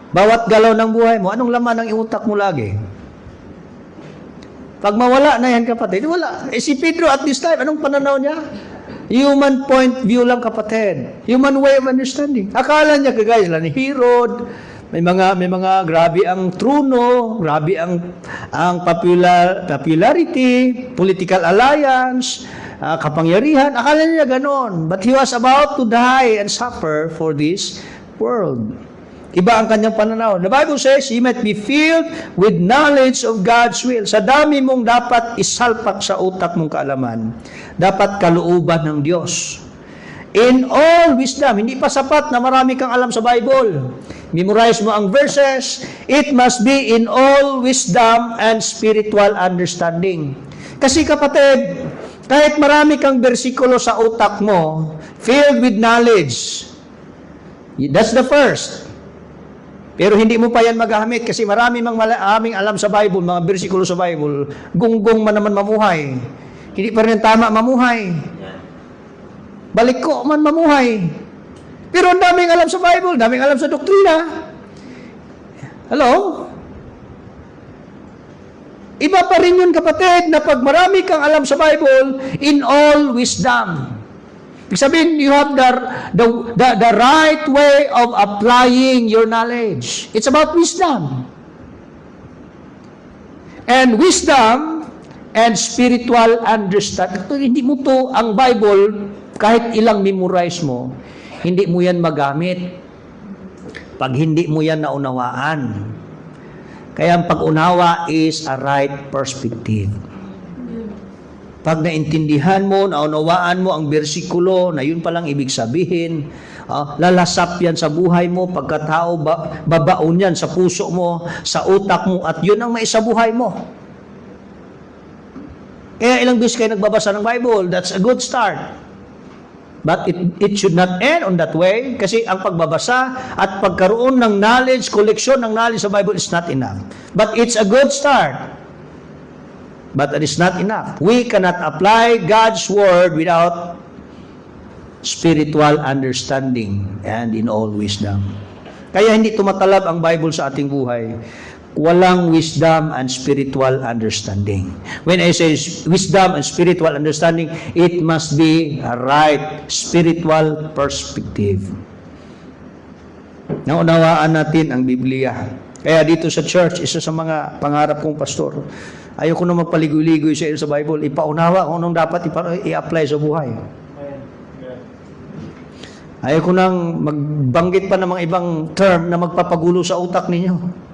Bawat galaw ng buhay mo, anong laman ng utak mo lagi? Pag mawala na yan, kapatid, wala. Si Pedro at this time, anong pananaw niya? Human point view lang, kapatid. Human way of understanding. Akala niya, kagaya sila ni Herod, may mga grabe ang trono, grabe ang popularity, political alliance, kapangyarihan. Akala niya ganon. But he was about to die and suffer for this world. Iba ang kanyang pananaw. The Bible says, he might be filled with knowledge of God's will. Sa dami mong dapat isalpak sa utak mong kaalaman, dapat kalooban ng Diyos. In all wisdom, hindi pa sapat na marami kang alam sa Bible. Memorize mo ang verses. It must be in all wisdom and spiritual understanding. Kasi kapatid, kahit marami kang bersikulo sa utak mo, filled with knowledge, that's the first. Pero hindi mo pa yan magamit kasi marami mang aming alam sa Bible, mga bersikulo sa Bible, gunggong man naman mamuhay. Hindi pa rin tama mamuhay. Balik ko man mamuhay. Pero ang daming alam sa Bible, daming alam sa doktrina. Hello? Iba pa rin yun, kapatid, na pag marami kang alam sa Bible, in all wisdom. Ibig sabihin, you have the right way of applying your knowledge. It's about wisdom. And wisdom and spiritual understanding. Hindi mo to, ang Bible, kahit ilang memorize mo, hindi mo yan magamit pag hindi mo yan naunawaan. Kaya ang pag-unawa is a right perspective. Pag naintindihan mo, naunawaan mo ang bersikulo na yun palang ibig sabihin, lalasap yan sa buhay mo, pagkatao, babaon yan sa puso mo, sa utak mo, at yun ang maisabuhay mo. Kaya ilang beses kayo nagbabasa ng Bible, that's a good start. But it should not end on that way kasi ang pagbabasa at pagkaroon ng knowledge, koleksyon ng knowledge sa Bible is not enough. But it's a good start. But it is not enough. We cannot apply God's Word without spiritual understanding and in all wisdom. Kaya hindi tumatalab ang Bible sa ating buhay. Walang wisdom and spiritual understanding. When I say wisdom and spiritual understanding, it must be a right spiritual perspective. Naunawaan natin ang Biblia. Kaya dito sa church, isa sa mga pangarap kong pastor, ayoko na magpaligoy-ligoy sa Bible, ipaunawa kung anong dapat i-apply sa buhay. Ayoko nang magbanggit pa ng mga ibang term na magpapagulo sa utak ninyo.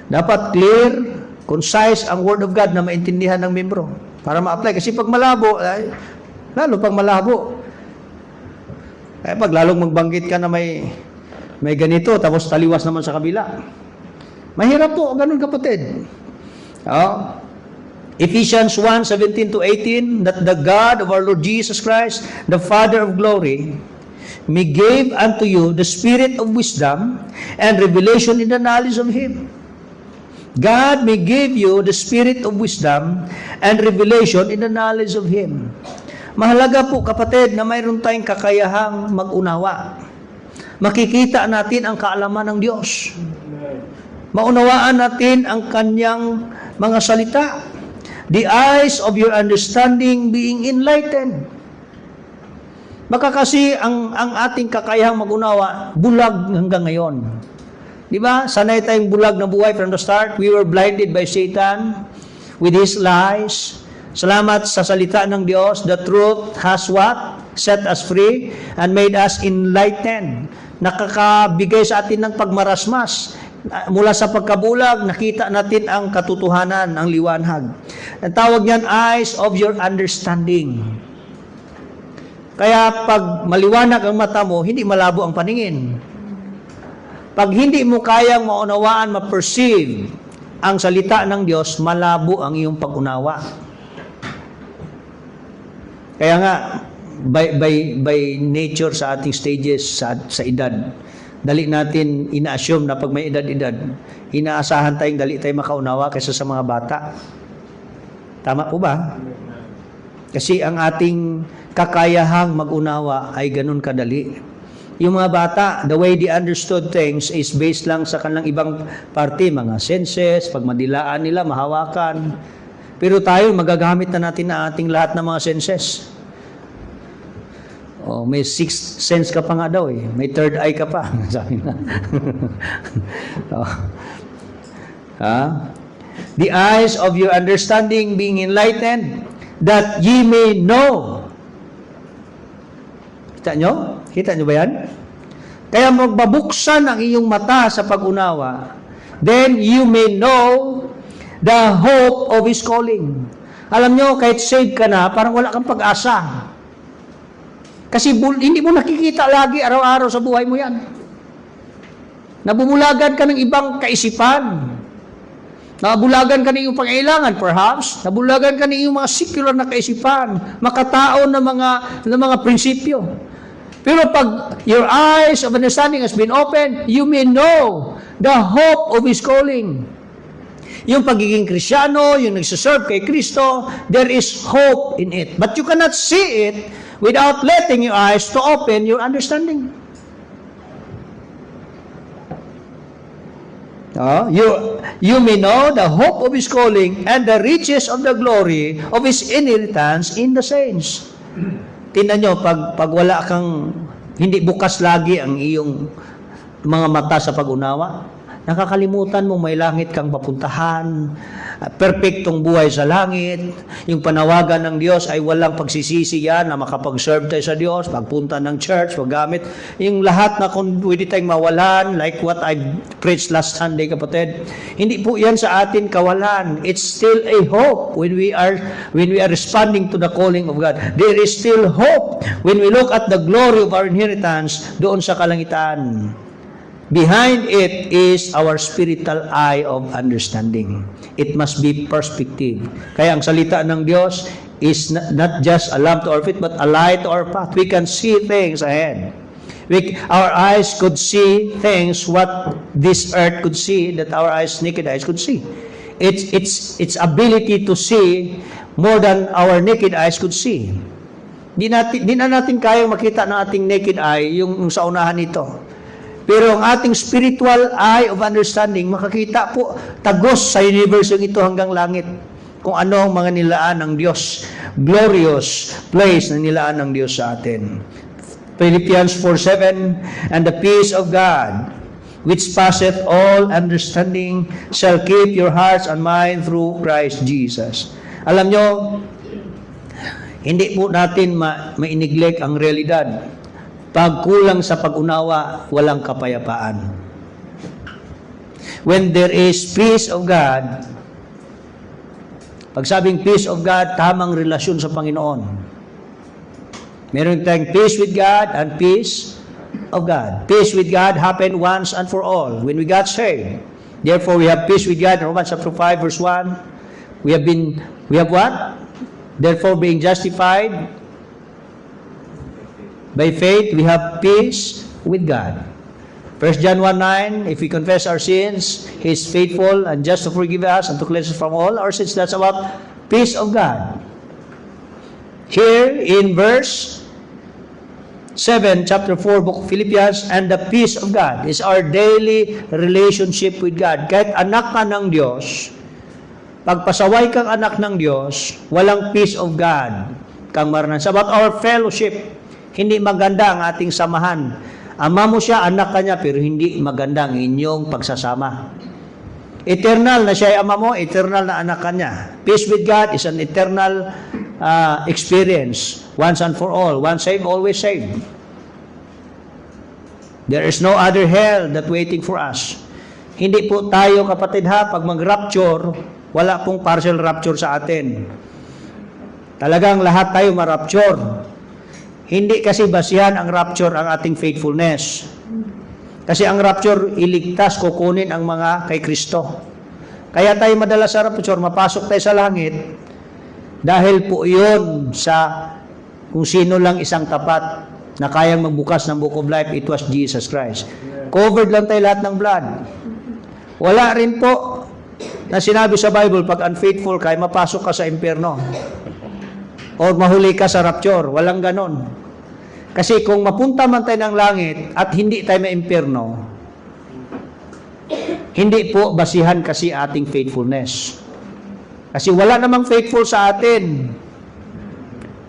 Dapat clear, concise ang Word of God na maintindihan ng membro para ma-apply. Kasi pag malabo, lalo pag malabo. Kaya pag lalong magbanggit ka na may ganito, tapos taliwas naman sa kabila. Mahirap po, ganun kapatid. Ephesians 1:17-18, that the God of our Lord Jesus Christ, the Father of glory, may give unto you the spirit of wisdom and revelation in the knowledge of Him. God may give you the spirit of wisdom and revelation in the knowledge of Him. Mahalaga po kapatid na mayroon tayong kakayahang mag-unawa. Makikita natin ang kaalaman ng Diyos. Maunawaan natin ang Kanyang mga salita. The eyes of your understanding being enlightened. Baka kasi ang ating kakayahang mag-unawa, bulag hanggang ngayon. Di ba? Sanay tayong bulag na buhay from the start. We were blinded by Satan with his lies. Salamat sa salita ng Diyos. The truth has what? Set us free and made us enlightened. Nakakabigay sa atin ng pagmarasmas. Mula sa pagkabulag, nakita natin ang katotohanan, ang liwanag. Ang tawag niyan, eyes of your understanding. Kaya pag maliwanag ang mata mo, hindi malabo ang paningin. Pag hindi mo kayang maunawaan, ma-perceive ang salita ng Diyos, malabo ang iyong pag-unawa. Kaya nga, by nature sa ating stages, sa edad, dali natin ina-assume na pag may edad-edad, inaasahan tayong dali tayong makaunawa kaysa sa mga bata. Tama po ba? Kasi ang ating kakayahang mag-unawa ay ganun kadali. Yung mga bata, the way they understood things is based lang sa kanilang ibang parte, mga senses, pag madilaan nila, mahawakan. Pero tayo, magagamit na natin na ating lahat ng mga senses. Oh, may sixth sense ka pa nga daw eh. May third eye ka pa. Sabi na. Oh. The eyes of your understanding being enlightened, that ye may know. Kita nyo? Kita nyo ba yan? Kaya magbabuksan ang iyong mata sa pag-unawa, then you may know the hope of His calling. Alam nyo, kahit saved ka na, parang wala kang pag-asa. Kasi hindi mo nakikita lagi araw-araw sa buhay mo yan. Nabubulagan ka ng ibang kaisipan. Nabulagan ka ng iyong pangailangan, perhaps. Nabulagan ka ng iyong mga secular na kaisipan, makatao na mga prinsipyo. Pero pag your eyes of understanding has been opened, you may know the hope of His calling. Yung pagiging Kristyano, yung nagsiserve kay Kristo, there is hope in it. But you cannot see it without letting your eyes to open your understanding. You may know the hope of His calling and the riches of the glory of His inheritance in the saints. Tingnan nyo, pag wala kang, hindi bukas lagi ang iyong mga mata sa pag-unawa, nakakalimutan mo may langit kang papuntahan, perpektong buhay sa langit, yung panawagan ng Diyos ay walang pagsisisi yan na makapag-serve tayo sa Diyos, pagpunta ng church, paggamit, yung lahat na kung pwede tayong mawalan, like what I preached last Sunday, kapatid, hindi po yan sa atin kawalan. It's still a hope when we are responding to the calling of God. There is still hope when we look at the glory of our inheritance doon sa kalangitan. Behind it is our spiritual eye of understanding. It must be perspective. Kaya ang salita ng Diyos is not just a lamp to our feet, but a light to our path. We can see things ahead. Our eyes could see things what this earth could see, that our naked eyes could see. Its ability to see more than our naked eyes could see. Di na natin kayang makita ng ating naked eye yung sa unahan nito. Pero ang ating spiritual eye of understanding, makakita po tagos sa universe ito hanggang langit. Kung ano ang mga nilaan ng Diyos. Glorious place na nilaan ng Diyos sa atin. Philippians 4:7, and the peace of God, which passeth all understanding, shall keep your hearts and mind through Christ Jesus. Alam nyo, hindi po natin ma-neglect ang realidad. Pag kulang sa pag-unawa, walang kapayapaan. When there is peace of God, pag sabing peace of God, tamang relasyon sa Panginoon. Meron tayong peace with God and peace of God. Peace with God happened once and for all when we got saved. Therefore, we have peace with God. Romans chapter 5 verse 1. We have what? Therefore, being justified by faith, we have peace with God. 1 John 1:9, if we confess our sins, He is faithful and just to forgive us and to cleanse us from all our sins. That's about peace of God. Here in verse 7, chapter 4, book of Philippians, and the peace of God is our daily relationship with God. Kahit anak ka ng Diyos, pagpasaway kang anak ng Diyos, walang peace of God kang maranan. It's about our fellowship. Hindi maganda ang ating samahan. Ama mo siya, anak ka niya, pero hindi maganda ang inyong pagsasama. Eternal na siya ay ama mo, eternal na anak ka niya. Peace with God is an eternal experience. Once and for all. Once saved, always saved. There is no other hell that waiting for us. Hindi po tayo, kapatid ha, pag mag-rapture, wala pong partial rapture sa atin. Talagang lahat tayo ma-rapture. Hindi kasi basihan ang rapture ang ating faithfulness. Kasi ang rapture, iligtas, kukunin ang mga kay Kristo. Kaya tayo madalas sa rapture, mapasok tayo sa langit, dahil po yun sa kung sino lang isang tapat na kayang magbukas ng Book of Life, it was Jesus Christ. Covered lang tayo lahat ng blood. Wala rin po na sinabi sa Bible, pag unfaithful ka, mapasok ka sa impyerno. O mahuli ka sa rapture. Walang ganon. Kasi kung mapunta man tayo ng langit at hindi tayo maimpyerno, hindi po basihan kasi ating faithfulness. Kasi wala namang faithful sa atin.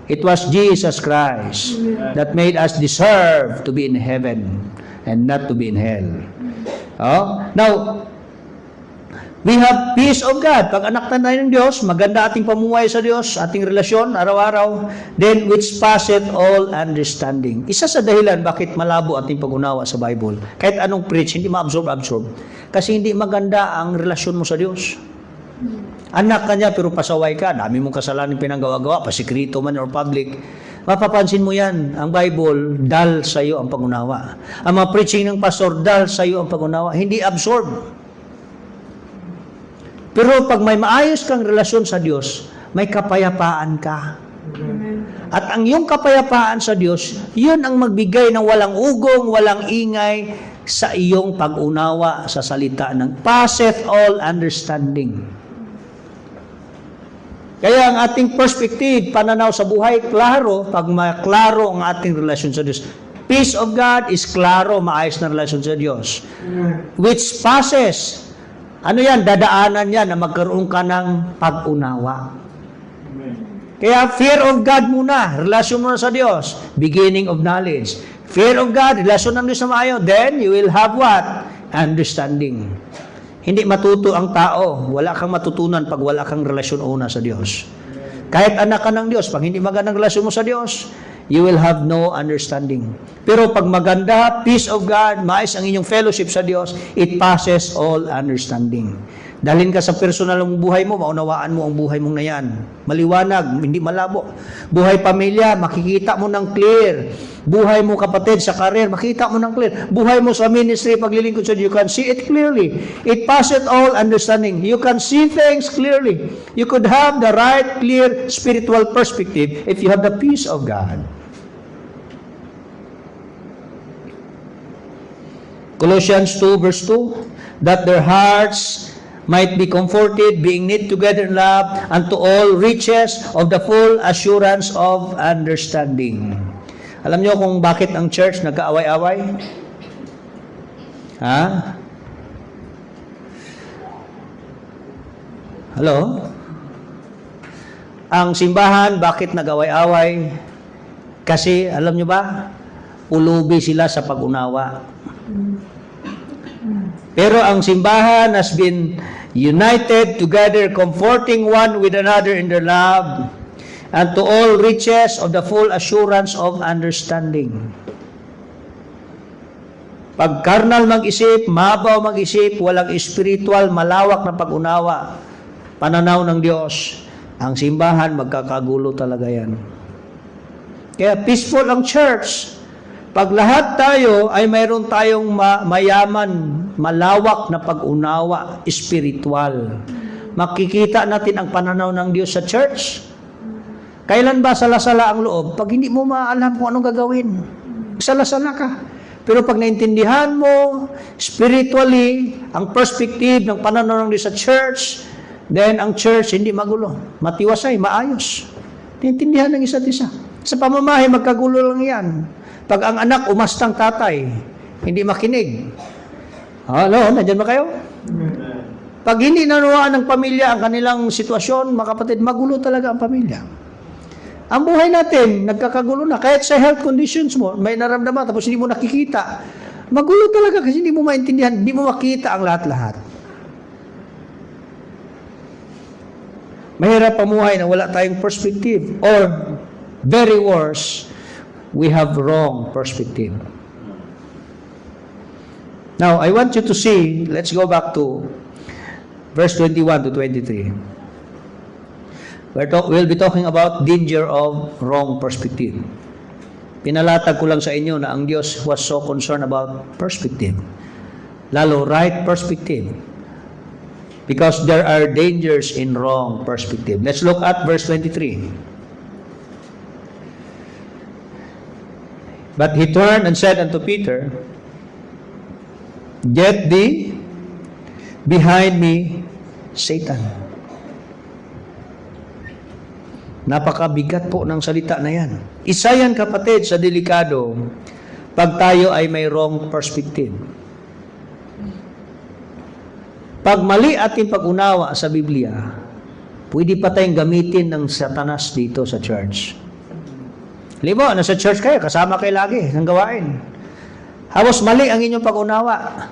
It was Jesus Christ that made us deserve to be in heaven and not to be in hell. Oh? Now, we have peace of God. Pag anak na tayo ng Diyos, maganda ating pamumuhay sa Diyos, ating relasyon, araw-araw, then which passeth all understanding. Isa sa dahilan bakit malabo ating pag-unawa sa Bible. Kahit anong preach, hindi ma-absorb. Kasi hindi maganda ang relasyon mo sa Diyos. Anak ka niya pero pasaway ka, dami mong kasalanan pinanggawa-gawa, pasikrito man or public. Mapapansin mo yan, ang Bible, dal sa iyo ang pag-unawa. Ang mga preaching ng pastor, dal sa iyo ang pag-unawa. Hindi absorb. Pero pag may maayos kang relasyon sa Diyos, may kapayapaan ka. At ang iyong kapayapaan sa Diyos, yun ang magbigay ng walang ugong, walang ingay sa iyong pag-unawa sa salita ng passeth all understanding. Kaya ang ating perspective, pananaw sa buhay, klaro, pag maklaro ang ating relasyon sa Diyos. Peace of God is klaro, maayos na relasyon sa Diyos. Which passes, ano yan, dadaanan yan na magkaroon ka ng pag-unawa. Kaya fear of God muna, relasyon mo na sa Diyos, beginning of knowledge. Fear of God, relasyon ng Diyos na maayo, then you will have what? Understanding. Hindi matuto ang tao, wala kang matutunan pag wala kang relasyon una sa Diyos. Kahit anak ka ng Diyos, pag hindi magandang relasyon mo sa Diyos, you will have no understanding. Pero pag maganda, peace of God, maayos ang inyong fellowship sa Diyos, it passes all understanding. Dalhin ka sa personal mong buhay mo, maunawaan mo ang buhay mong na yan. Maliwanag, hindi malabo. Buhay pamilya, makikita mo ng clear. Buhay mo kapatid sa career, makita mo ng clear. Buhay mo sa ministry, paglilingkod sa Diyos, you can see it clearly. It passes all understanding. You can see things clearly. You could have the right, clear, spiritual perspective if you have the peace of God. Colossians 2 verse 2, that their hearts might be comforted, being knit together in love, unto all riches of the full assurance of understanding. Alam niyo kung bakit ang church nagkaaway-away? Ha? Hello? Ang simbahan, bakit nag-away-away? Kasi, alam niyo ba, ulubi sila sa pag-unawa. Pero ang simbahan has been united together, comforting one with another in their love, and to all riches of the full assurance of understanding. Pag carnal mag-isip, mabaw mag-isip, walang spiritual, malawak na pag-unawa, pananaw ng Diyos, ang simbahan, magkakagulo talaga yan. Kaya peaceful ang church. Pag lahat tayo ay mayroon tayong mayaman, malawak na pag-unawa, spiritual. Makikita natin ang pananaw ng Diyos sa church. Kailan ba salasala ang loob? Pag hindi mo maalam kung anong gagawin. Salasala ka. Pero pag naintindihan mo, spiritually, ang perspective ng pananaw sa church, then ang church hindi magulo. Matiwasay, maayos. Naintindihan ng isa't isa. Sa pamamahay, magkagulo lang yan. Pag ang anak umastang tatay, hindi makinig. Hello, nandyan ba kayo? Pag hindi nanuwaan ng pamilya ang kanilang sitwasyon, mga kapatid, magulo talaga ang pamilya. Ang buhay natin, nagkakagulo na. Kahit sa health conditions mo, may naramdaman, tapos hindi mo nakikita. Magulo talaga kasi hindi mo maintindihan, hindi mo makita ang lahat-lahat. Mahirap pamuhay na wala tayong perspective. Or, very worse, we have wrong perspective. Now, I want you to see, let's go back to verse 21 to 23. We'll be talking about danger of wrong perspective. Pinalatag ko lang sa inyo na ang Diyos was so concerned about perspective. Lalo, right perspective. Because there are dangers in wrong perspective. Let's look at verse 23. But he turned and said unto Peter, Get thee behind me, Satan. Napakabigat po ng salita na yan. Isa yan, kapatid, sa delikado pag tayo ay may wrong perspective. Pag mali ating pag-unawa sa Biblia, pwede pa tayong gamitin ng Satanas dito sa church. Halimbawa, nasa church kayo, kasama kayo lagi ng gawain. Hapos mali ang inyong pag-unawa.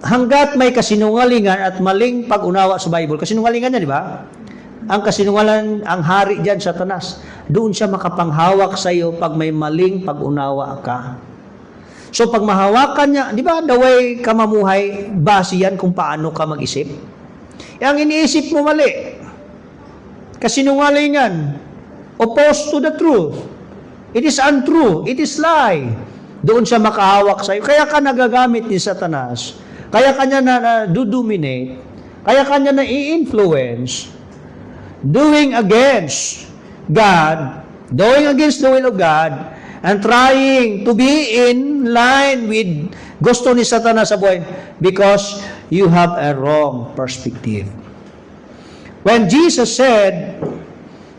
Hanggat may kasinungalingan at maling pag-unawa sa Bible, kasinungalingan niya, di ba? Ang kasinungalan, ang hari dyan, Satanas. Doon siya makapanghawak sa iyo pag may maling pag-unawa ka. So pag mahawakan niya, di ba, the way ka mamuhay, base yan kung paano ka mag-isip. Ang iniisip mo mali. Kasinungalingan. Opposed to the truth. It is untrue. It is lie. Doon siya makahawak sa iyo. Kaya ka nagagamit ni Satanas. Kaya kanya na do-dominate. Kaya kanya na i-influence. Doing against God, doing against the will of God, and trying to be in line with gusto ni Satanas sa buhay because you have a wrong perspective. When Jesus said,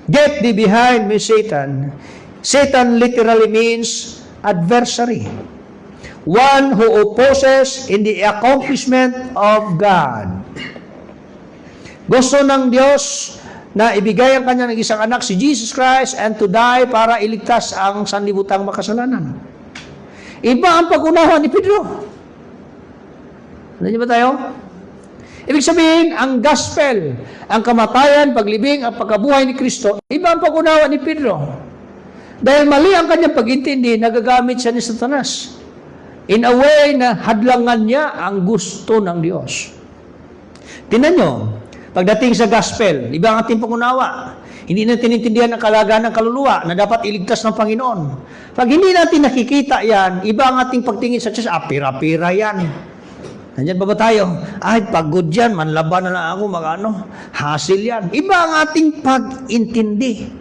Get thee behind me, Satan, Satan literally means adversary. One who opposes in the accomplishment of God. Gusto ng Diyos na ibigay ang kanyang isang anak, si Jesus Christ, and to die para iligtas ang sanlibutang makasalanan. Iba ang pag-unawa ni Pedro. Ano ba tayo? Ibig sabihin, ang gospel, ang kamatayan, paglibing, ang pagkabuhay ni Kristo, iba ang pag-unawa ni Pedro. Dahil mali ang kanyang pag-intindi, nagagamit siya ni Satanas. In a way na hadlangan niya ang gusto ng Diyos. Tingnan nyo, pagdating sa gospel, iba ang ating pangunawa. Hindi natin intindihan ang kalagahan ng kaluluwa na dapat iligtas ng Panginoon. Pag hindi natin nakikita yan, iba ang ating pagtingin sa Diyos, pira-pira yan. Nandiyan ba tayo? Ay, pagod yan, manlaban na lang ako, hasil yan. Iba ang ating pag-intindi.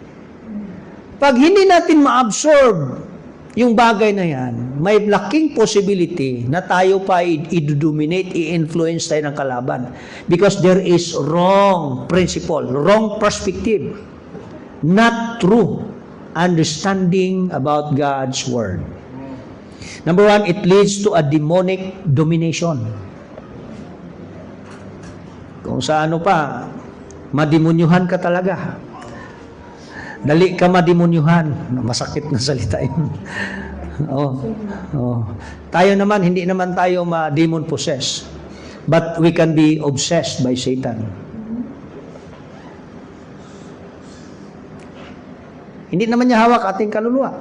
Pag hindi natin ma-absorb yung bagay na yan, may laking possibility na tayo pa i-dominate, i-influence tayo ng kalaban. Because there is wrong principle, wrong perspective, not true understanding about God's Word. Number one, it leads to a demonic domination. Kung sa ano pa, mademonyuhan ka talaga. Dali ka mademonyuhan. Masakit na salita yun. Tayo naman, hindi naman tayo ma-demon possessed. But we can be obsessed by Satan. Hindi naman niya hawak ating kaluluwa.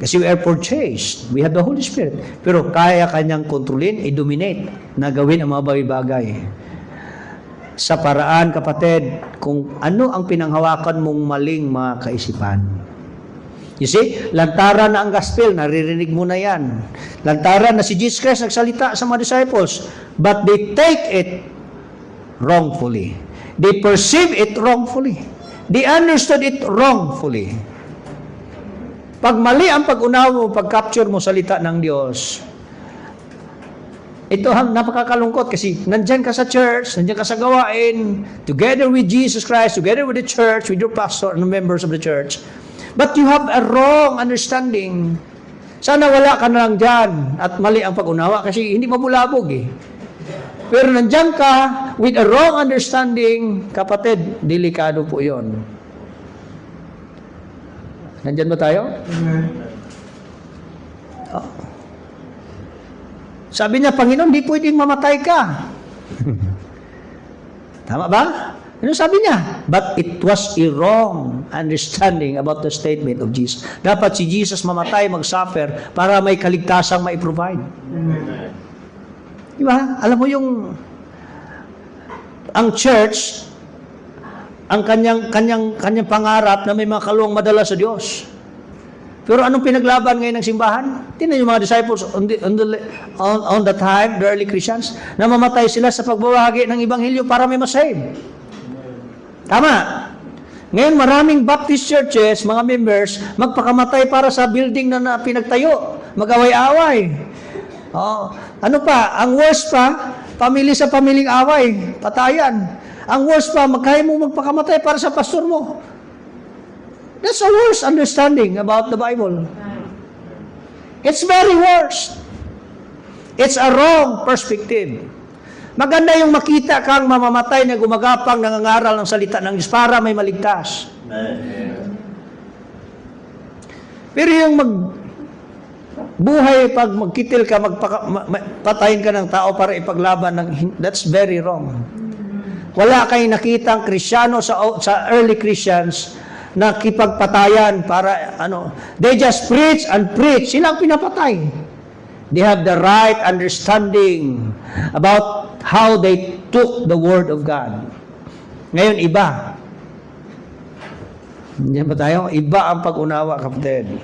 Kasi we are purchased. We have the Holy Spirit. Pero kaya kanyang kontrolin, i-dominate, na gawin ang mga bagay-bagay. Sa paraan, kapatid, kung ano ang pinanghawakan mong maling mga kaisipan. You see, lantaran na ang gospel, naririnig mo na yan. Lantaran na si Jesus Christ nagsalita sa mga disciples, but they take it wrongfully. They perceive it wrongfully. They understood it wrongfully. Pag mali ang pag-unawa mo, pag-capture mo salita ng Diyos, ito napakakalungkot kasi nandyan ka sa church, nandyan ka sa gawain, together with Jesus Christ, together with the church, with your pastor and the members of the church. But you have a wrong understanding. Sana wala ka na lang dyan at mali ang pag-unawa kasi hindi mabulabog eh. Pero nandyan ka with a wrong understanding, kapatid, delikado po yon. Nandyan ba tayo? Oh. Sabi niya, Panginoon, di pwedeng mamatay ka. Tama ba? Ano sabi niya? But it was a wrong understanding about the statement of Jesus. Dapat si Jesus mamatay, mag-suffer, para may kaligtasang mai-provide. Di ba? Alam mo yung ang church, ang kanyang pangarap na may mga kaluwang madala sa Diyos. Pero anong pinaglaban ngayon ng simbahan? Tingnan yung mga disciples on the time, the early Christians, na mamatay sila sa pagbabahagi ng Ebanghelyo para may masave. Tama. Ngayon maraming Baptist churches, mga members, magpakamatay para sa building na pinagtayo. Mag-away-away. Oh, ano pa? Ang worst pa, pamilya sa pamiling away, patayan. Ang worst pa, magkaya mo magpakamatay para sa pastor mo. That's a worst understanding about the Bible. It's very worst. It's a wrong perspective. Maganda yung makita kang mamamatay na gumagapang nangangaral ng salita ng Diyos para may maligtas. Pero yung buhay pag magkitil ka, patayin ka ng tao para ipaglaban, that's very wrong. Wala kayong nakitang Kristiyano sa early Christians na kipagpatayan para they just preach and preach. Sila ang pinapatay. They have the right understanding about how they took the Word of God. Ngayon, iba. Hindi ba tayo? Iba ang pag-unawa, kapatid.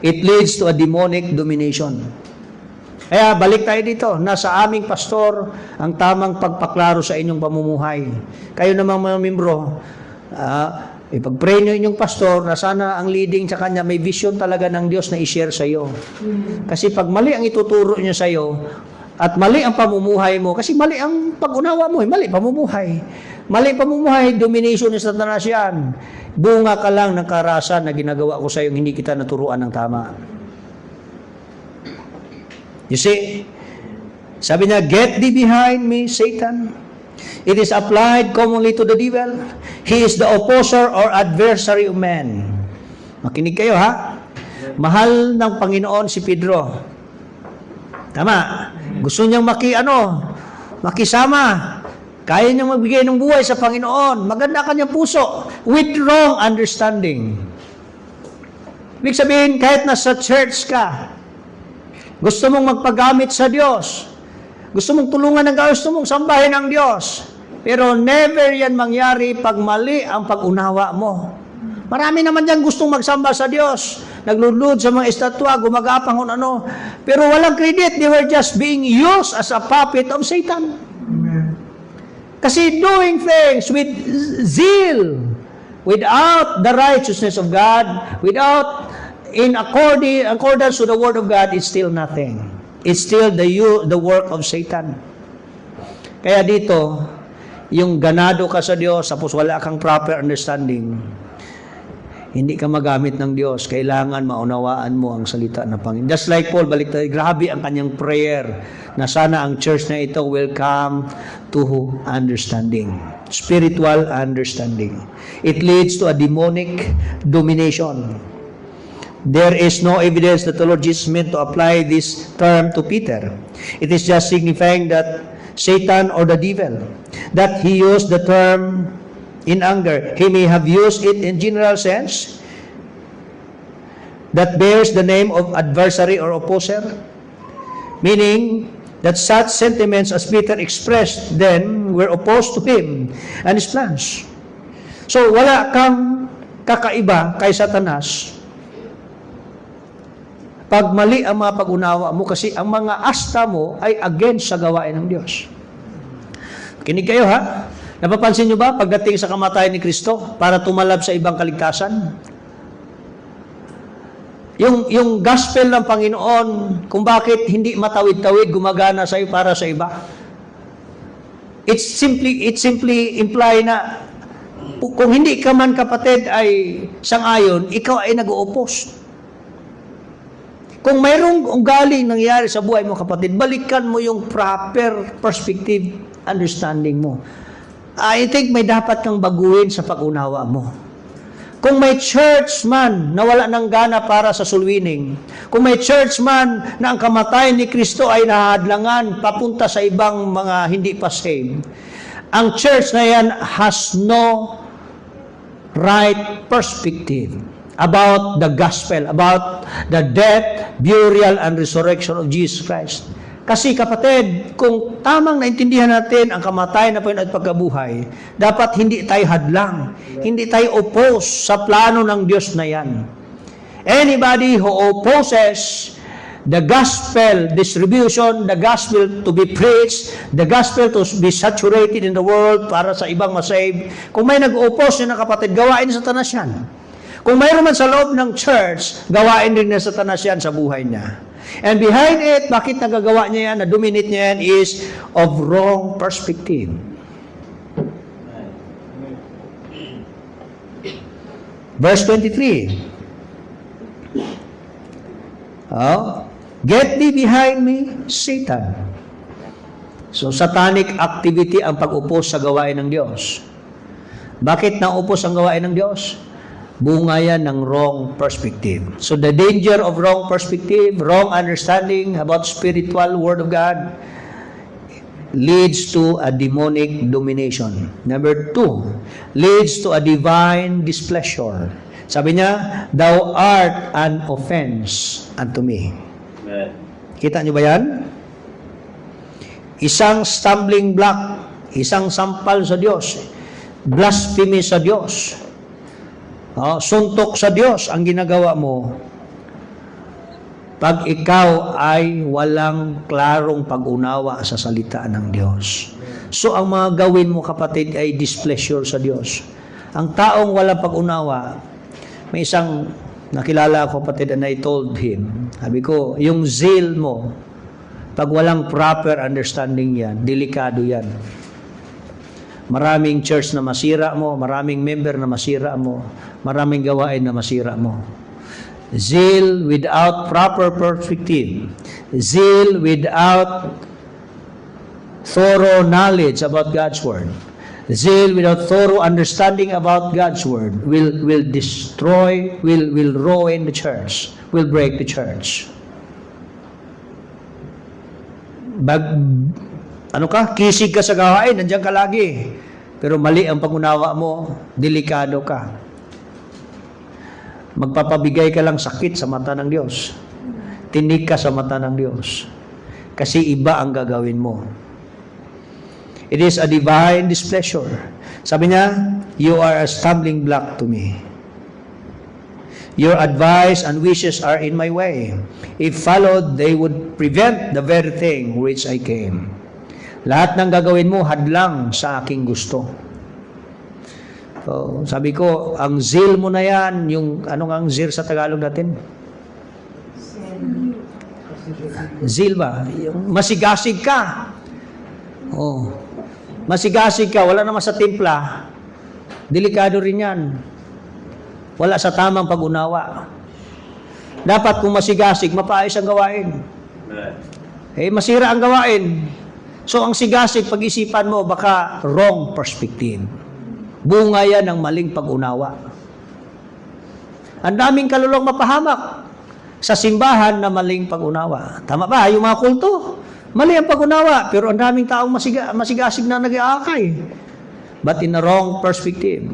It leads to a demonic domination. Kaya balik tayo dito. Nasa aming pastor ang tamang pagpaklaro sa inyong pamumuhay. Kayo namang mga membro, ipag-pray nyo inyong pastor na sana ang leading sa kanya may vision talaga ng Diyos na i-share sa iyo. Kasi pag mali ang ituturo niya sa iyo at mali ang pamumuhay mo, kasi mali ang pag-unawa mo, mali pamumuhay. Mali pamumuhay, domination ni Satanas yan. Bunga ka lang ng karasan na ginagawa ko sa iyo, hindi kita naturuan ng tama. You see, sabi niya, get thee behind me, Satan. It is applied commonly to the devil. He is the opposer or adversary of man. Makinig kayo ha. Mahal ng Panginoon si Pedro. Tama. Gusto niyang makisama. Kaya niyang magbigay ng buhay sa Panginoon. Maganda kanyang puso. With wrong understanding. Ibig sabihin, kahit nasa church ka, gusto mong magpagamit sa Diyos, gusto mong tulungan ng Diyos, gusto mong sambahin ng Diyos, pero never yan mangyari pag mali ang pag-unawa mo. Marami naman dyan gustong magsamba sa Diyos, naglulud sa mga estatwa, gumagapang kung ano, pero walang credit. They were just being used as a puppet of Satan. Amen. Kasi doing things with zeal, without the righteousness of God, without in accordance to the Word of God, it's still nothing. It's still the work of Satan. Kaya dito, yung ganado ka sa Diyos, tapos wala kang proper understanding, hindi ka magamit ng Diyos. Kailangan maunawaan mo ang salita ng Panginoon. Just like Paul, balik tayo, grabe ang kanyang prayer na sana ang church na ito will come to understanding. Spiritual understanding. It leads to a demonic domination. There is no evidence that the Lord Jesus meant to apply this term to Peter. It is just signifying that Satan or the devil, that he used the term in anger. He may have used it in general sense that bears the name of adversary or opposer, meaning that such sentiments as Peter expressed then were opposed to him and his plans. So wala kang kakaiba kay Satanas pag mali ang mga pag-unawa mo, kasi ang mga asta mo ay against sa gawain ng Diyos. Kinig kayo ha. Napapansin nyo ba pagdating sa kamatayan ni Kristo para tumalab sa ibang kaligtasan? yung gospel ng Panginoon, kung bakit hindi matawid-tawid, gumagana sa para sa iba. It simply imply na kung hindi ka man kapatid ay sang-ayon, ikaw ay nag-uupos. Kung mayroong ugali nangyari sa buhay mo kapatid, balikan mo yung proper perspective, understanding mo. I think may dapat kang baguhin sa pag-unawa mo. Kung may church man na wala ng gana para sa sulwining, kung may church man na ang kamatayan ni Kristo ay nahadlangan papunta sa ibang mga hindi pa saved, ang church na yan has no right perspective about the gospel, about the death, burial, and resurrection of Jesus Christ. Kasi kapatid, kung tamang naintindihan natin ang kamatayan na Panginoon at pagkabuhay, dapat hindi tayo hadlang, hindi tayo oppose sa plano ng Diyos na yan. Anybody who opposes the gospel distribution, the gospel to be preached, the gospel to be saturated in the world para sa ibang masave, kung may nag-oppose yun na kapatid, gawain sa Satanas yan. Kung mayroon man sa loob ng church, gawain din na Satanas yan sa buhay niya. And behind it, bakit nagagawa niya yan, na-dominate niya yan, is of wrong perspective. Verse 23. Get thee behind me, Satan. So, satanic activity ang pag-upos sa gawain ng Diyos. Bakit naupos ang gawain ng Diyos? Bunga yan ng wrong perspective. So the danger of wrong perspective, wrong understanding about spiritual word of God leads to a demonic domination. Number 2, leads to a divine displeasure. Sabi niya, thou art an offense unto me. Amen. Kita niyo ba yan? Isang stumbling block, isang sampal sa Diyos, blasphemy sa Diyos. Suntok sa Diyos ang ginagawa mo pag ikaw ay walang klarong pag-unawa sa salita ng Diyos. So ang mga gawin mo kapatid ay displeasure sa Diyos. Ang taong walang pag-unawa, may isang nakilala ko kapatid and I told him, sabi ko, yung zeal mo, pag walang proper understanding yan, delikado yan. Maraming church na masira mo, maraming member na masira mo, maraming gawain na masira mo. Zeal without proper perspective, zeal without thorough knowledge about God's Word, zeal without thorough understanding about God's Word will destroy, will ruin the church, will break the church. Kisig ka sa gawain, nandiyan ka lagi. Pero mali ang pag-unawa mo, delikado ka. Magpapabigay ka lang sakit sa mata ng Diyos. Tinig ka sa mata ng Diyos. Kasi iba ang gagawin mo. It is a divine displeasure. Sabi niya, you are a stumbling block to me. Your advice and wishes are in my way. If followed, they would prevent the very thing which I came. Lahat ng gagawin mo, hadlang sa aking gusto. So, sabi ko, ang zeal mo na yan, yung, ano nga ang zeal sa Tagalog natin? Zeal ba? Yung masigasig ka. Oh. Masigasig ka, wala naman sa timpla. Delikado rin yan. Wala sa tamang pag-unawa. Dapat kung masigasig, mapaayos ang gawain. Masira ang gawain. So, ang sigasig, pag-isipan mo, baka wrong perspective. Bunga yan ng maling pag-unawa. Ang daming kalulong mapahamak sa simbahan na maling pag-unawa. Tama ba? Yung mga kulto, mali ang pag-unawa, pero ang daming taong masigasig na nag-aakay. But in a wrong perspective,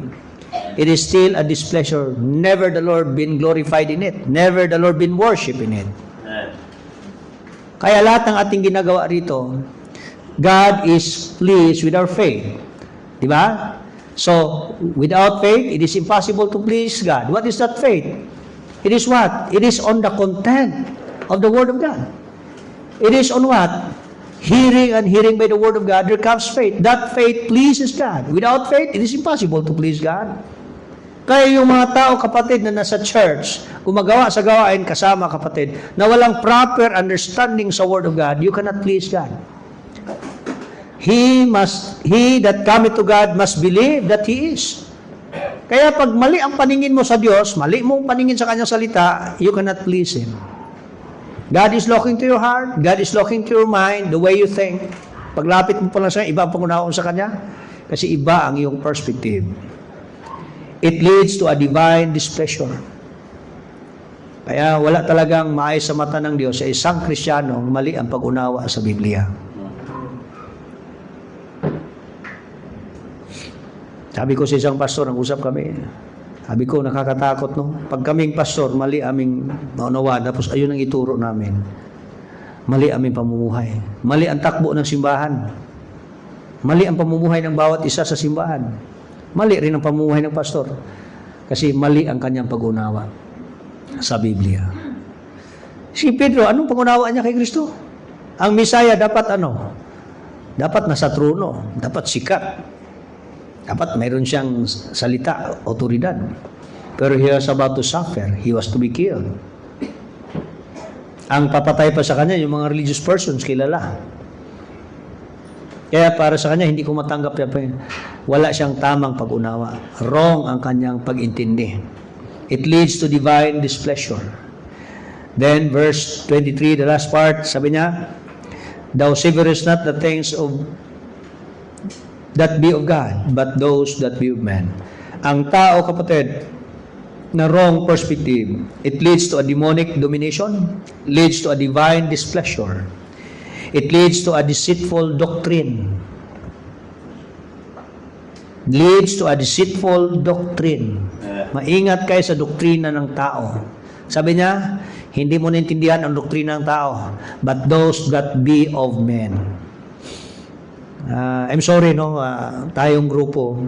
it is still a displeasure. Never the Lord been glorified in it. Never the Lord been worshipped in it. Kaya lahat ng ating ginagawa rito, God is pleased with our faith. Diba? So, without faith, it is impossible to please God. What is that faith? It is what? It is on the content of the Word of God. It is on what? Hearing and hearing by the Word of God, there comes faith. That faith pleases God. Without faith, it is impossible to please God. Kaya yung mga tao, kapatid, na nasa church, gumagawa sa gawain kasama, kapatid, na walang proper understanding sa Word of God, you cannot please God. He that cometh to God must believe that He is. Kaya pag mali ang paningin mo sa Diyos, mali mo ang paningin sa Kanyang salita, you cannot please Him. God is looking to your heart, God is looking to your mind, the way you think. Paglapit mo pa lang sa Kanya, iba ang pangunaon sa Kanya, kasi iba ang iyong perspective. It leads to a divine displeasure. Kaya wala talagang maayos sa mata ng Diyos sa isang Kristiyano mali ang pag-unawa sa Biblia. Sabi ko sa isang pastor, nag-usap kami. Sabi ko, nakakatakot, no? Pag kaming pastor, mali aming maunawa, tapos ayun ang ituro namin. Mali aming pamumuhay. Mali ang takbo ng simbahan. Mali ang pamumuhay ng bawat isa sa simbahan. Mali rin ang pamumuhay ng pastor. Kasi mali ang kanyang pag-unawa sa Biblia. Si Pedro, anong pag-unawa niya kay Kristo? Ang Misaya dapat ano? Dapat nasa trono. Dapat sikat. Dapat mayroon siyang salita, otoridad. Pero he was about to suffer. He was to be killed. Ang papatay pa sa kanya, yung mga religious persons, kilala. Kaya para sa kanya, hindi ko matanggap yan. Wala siyang tamang pag-unawa. Wrong ang kanyang pag-intindi. It leads to divine displeasure. Then, verse 23, the last part, sabi niya, Thou savorest not the things that be of God, but those that be of man. Ang tao, kapatid, na wrong perspective, it leads to a demonic domination, leads to a divine displeasure. It leads to a deceitful doctrine. Leads to a deceitful doctrine. Maingat kayo sa doktrina ng tao. Sabi niya, hindi mo naintindihan ang doktrina ng tao, but those that be of men. I'm sorry, no, tayong grupo,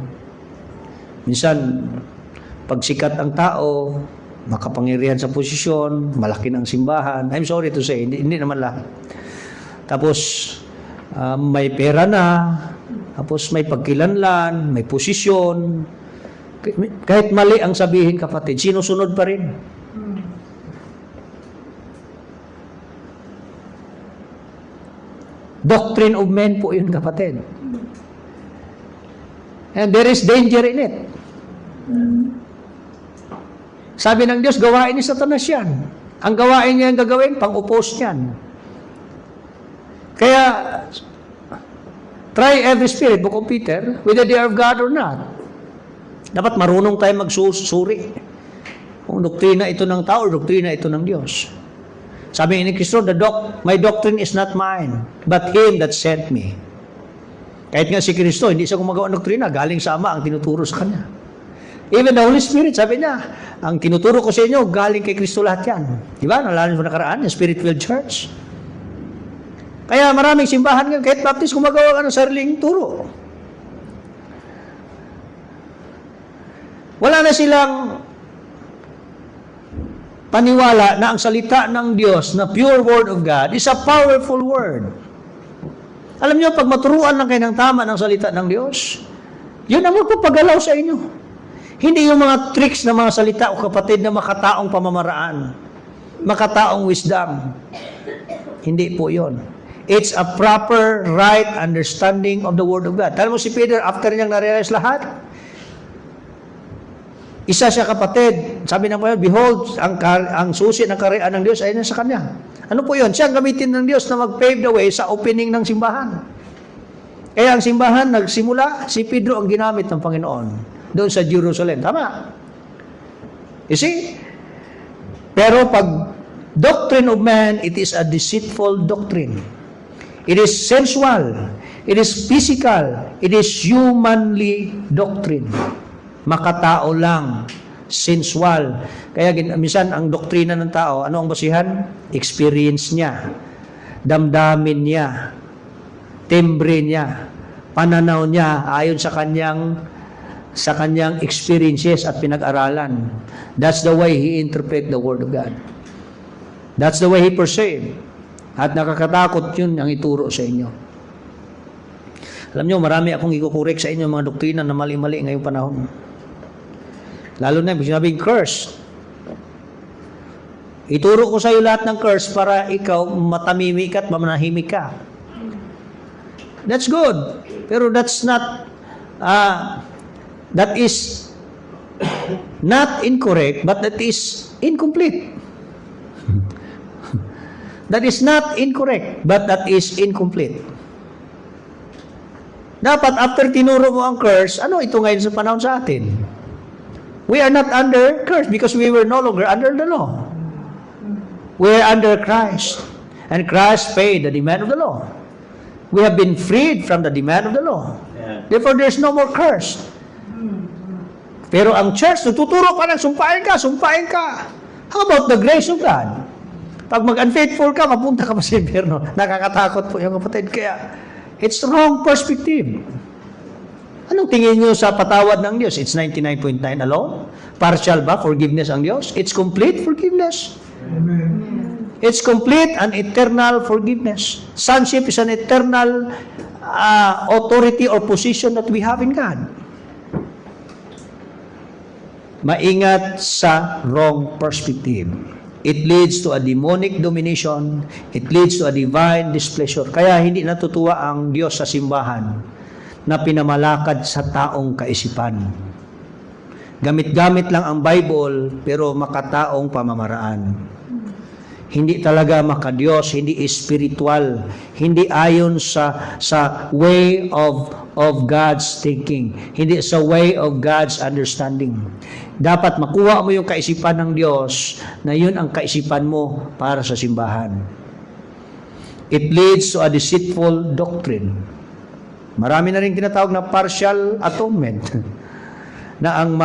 minsan, pag sikat ang tao, makapangyarihan sa posisyon, malaki ng simbahan, I'm sorry to say, hindi naman lahat. Tapos, may pera na, tapos may pagkilanlan, may posisyon. Kahit mali ang sabihin, kapatid, sinusunod pa rin. Doctrine of men po yun, kapatid. And there is danger in it. Sabi ng Diyos, gawain ni Satanas yan. Ang gawain niya ang gagawin, pang-oppose niyan. Kaya, try every spirit, Book of Peter, whether they are of God or not. Dapat marunong tayo magsusuri. Kung doktrina ito ng tao o doktrina ito ng Diyos. Sabi ni Kristo, my doctrine is not mine, but Him that sent me. Kahit nga si Kristo, hindi siya gumagawa ng doktrina, galing sa Ama ang tinuturo sa Kanya. Even the Holy Spirit, sabi niya, ang tinuturo ko sa inyo, galing kay Kristo lahat yan. Diba? Nalaman mo nakaraan, yung Spirit-filled Church. Kaya maraming simbahan ngayon, kahit Baptist, gumagawa ka ng sariling turo. Wala na silang paniwala na ang salita ng Diyos na pure Word of God is a powerful Word. Alam niyo, pag maturuan lang kayo ng tama ng salita ng Diyos, yun ang magpapagalaw sa inyo. Hindi yung mga tricks na mga salita o kapatid na makataong pamamaraan, makataong wisdom. Hindi po yun. It's a proper, right understanding of the Word of God. Alam mo si Peter, after niyang narealize lahat, isa siya kapatid, sabi ng Panginoon, behold, ang susi ng kaharian ng Diyos ay nasa Kanya. Ano po yun? Siya ang gamitin ng Diyos na mag-pave the way sa opening ng simbahan. Kaya ang simbahan, nagsimula, si Pedro ang ginamit ng Panginoon doon sa Jerusalem. Tama? You see? Pero pag doctrine of man, it is a deceitful doctrine. It is sensual. It is physical. It is humanly doctrine. Makatao lang, sensual. Kaya minsan ang doktrina ng tao, ano ang basihan? Experience niya, damdamin niya, timbre niya, pananaw niya ayon sa kanyang experiences at pinag-aralan. That's the way he interpret the Word of God. That's the way he perceive. At nakakatakot yun ang ituro sa inyo. Alam nyo, marami akong ikukurek sa inyo mga doktrina na mali-mali ngayong panahon. Lalo na yung sinabing curse. Ituro ko sa iyo lahat ng curse para ikaw matamimik at mamanahimik ka. That's good. Pero that's not, that is not incorrect, but that is incomplete. That is not incorrect, but that is incomplete. Dapat after tinuro mo ang curse, ano ito ngayon sa panahon sa atin? We are not under curse because we were no longer under the law. We are under Christ. And Christ paid the demand of the law. We have been freed from the demand of the law. Yeah. Therefore, there's no more curse. Pero ang church, tuturo ka ng sumpain ka. How about the grace of God? Pag mag-unfaithful ka, mapunta ka pa sa impyerno. Nakakatakot po yung kapatid. Kaya, it's wrong perspective. Anong tingin nyo sa patawad ng Diyos? It's 99.9 alone? Partial ba forgiveness ang Diyos? It's complete forgiveness. It's complete and eternal forgiveness. Sonship is an eternal authority or position that we have in God. Maingat sa wrong perspective. It leads to a demonic domination. It leads to a divine displeasure. Kaya hindi natutuwa ang Diyos sa simbahan na pinamalakad sa taong kaisipan. Gamit-gamit lang ang Bible pero makataong pamamaraan. Hindi talaga makadiyos, hindi spiritual, hindi ayon sa way of God's thinking, hindi sa way of God's understanding. Dapat makuha mo yung kaisipan ng Diyos na yun ang kaisipan mo para sa simbahan. It leads to a deceitful doctrine. Marami na rin tinatawag na partial atonement na ang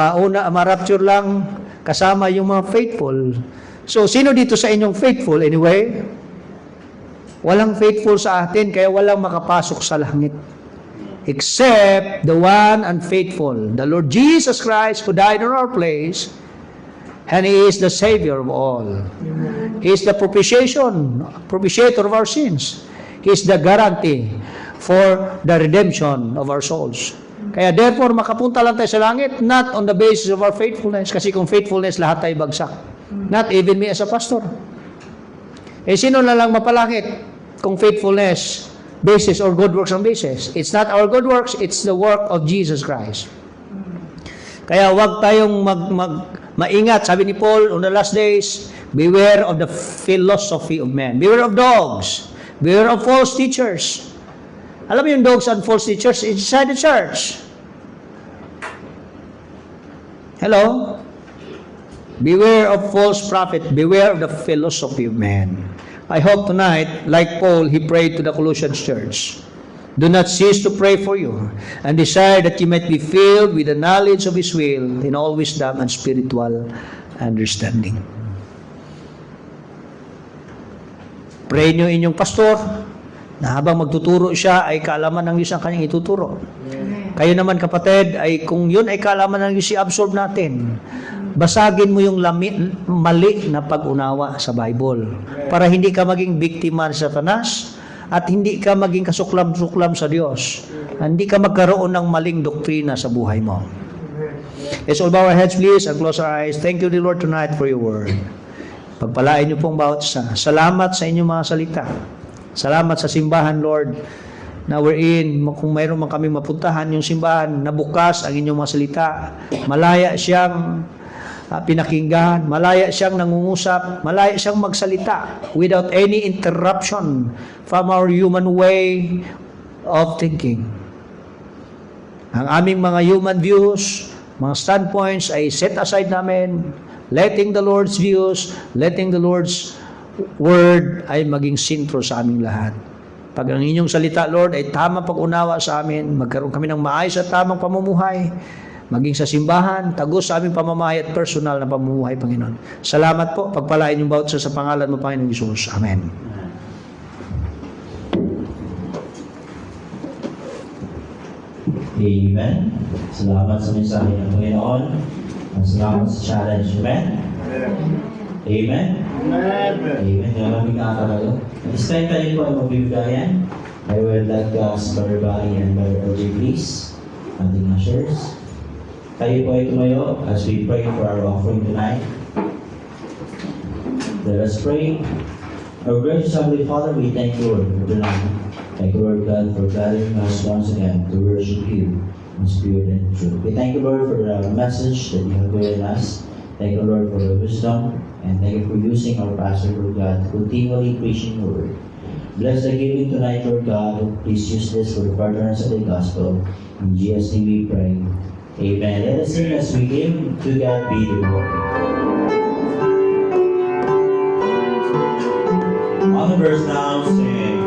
ma-rapture lang kasama yung mga faithful. So, sino dito sa inyong faithful anyway? Walang faithful sa atin, kaya walang makapasok sa langit. Except the one unfaithful, the Lord Jesus Christ who died in our place, and He is the Savior of all. He is the propitiator of our sins. He is the guarantee for the redemption of our souls. Kaya therefore, makapunta lang tayo sa langit, not on the basis of our faithfulness, kasi kung faithfulness, lahat tayo bagsak. Not even me as a pastor. Eh, sino na lang mapalangit kung faithfulness, basis, or good works ang basis? It's not our good works, it's the work of Jesus Christ. Kaya wag tayong maingat. Sabi ni Paul, on the last days, beware of the philosophy of men. Beware of dogs. Beware of false teachers. Alam mo yung dogs and false teachers inside the church. Hello? Beware of false prophet. Beware of the philosophy of man. I hope tonight, like Paul, he prayed to the Colossians church. Do not cease to pray for you, and desire that you might be filled with the knowledge of His will in all wisdom and spiritual understanding. Pray niyo inyong pastor na habang magtuturo siya ay kaalaman ng Diyos ang kanyang ituturo. Kayo naman kapatid, ay kung yun ay kaalaman ng Diyos, i-absorb natin. Basagin mo yung mali na pag-unawa sa Bible para hindi ka maging biktima ng Satanas at hindi ka maging kasuklam-suklam sa Diyos. Hindi ka magkaroon ng maling doktrina sa buhay mo. Let's all bow our heads please and close our eyes. Thank you, dear Lord, tonight for your word. Pagpalain niyo pong bawat isa. Salamat sa inyong mga salita. Salamat sa simbahan, Lord, na wherein kung mayroon man kami mapuntahan yung simbahan na bukas ang inyong mga salita. Malaya siyang pinakinggan, malaya siyang nangungusap, malaya siyang magsalita without any interruption from our human way of thinking. Ang aming mga human views, mga standpoints ay set aside namin, letting the Lord's views, letting the Lord's word ay maging sentro sa aming lahat. Pag ang inyong salita, Lord, ay tamang pag-unawa sa amin, magkaroon kami ng maayos at tamang pamumuhay, maging sa simbahan, tagos sa aming pamamahay at personal na pamumuhay, Panginoon. Salamat po, pagpalain yung bawat sa pangalan mo, Panginoon Jesus. Amen. Amen. Salamat sa mensahe ng Panginoon. Salamat sa challenge. Amen. Amen. Amen. Maraming nakakarayo. This time tayo po ay magbibigayan. I would like to ask Brother Barry and Brother OJ, please. Ating ushers. Tayo po ay tumayo as we pray for our offering tonight. Let us pray. Our gracious Heavenly Father, we thank you, Lord, for tonight. Thank you, Lord God, for gathering us once again to worship you in spirit and truth. We thank you, Lord, for the message that you have given us. Thank you, Lord, for the wisdom, and thank you for using our pastor, Lord God, to continually preaching your word. Bless the giving tonight, Lord God. Please use this for the furtherance of the gospel. In Jesus' name we pray. Amen. Let us sing as we give. To God be the glory. On the verse now, sing.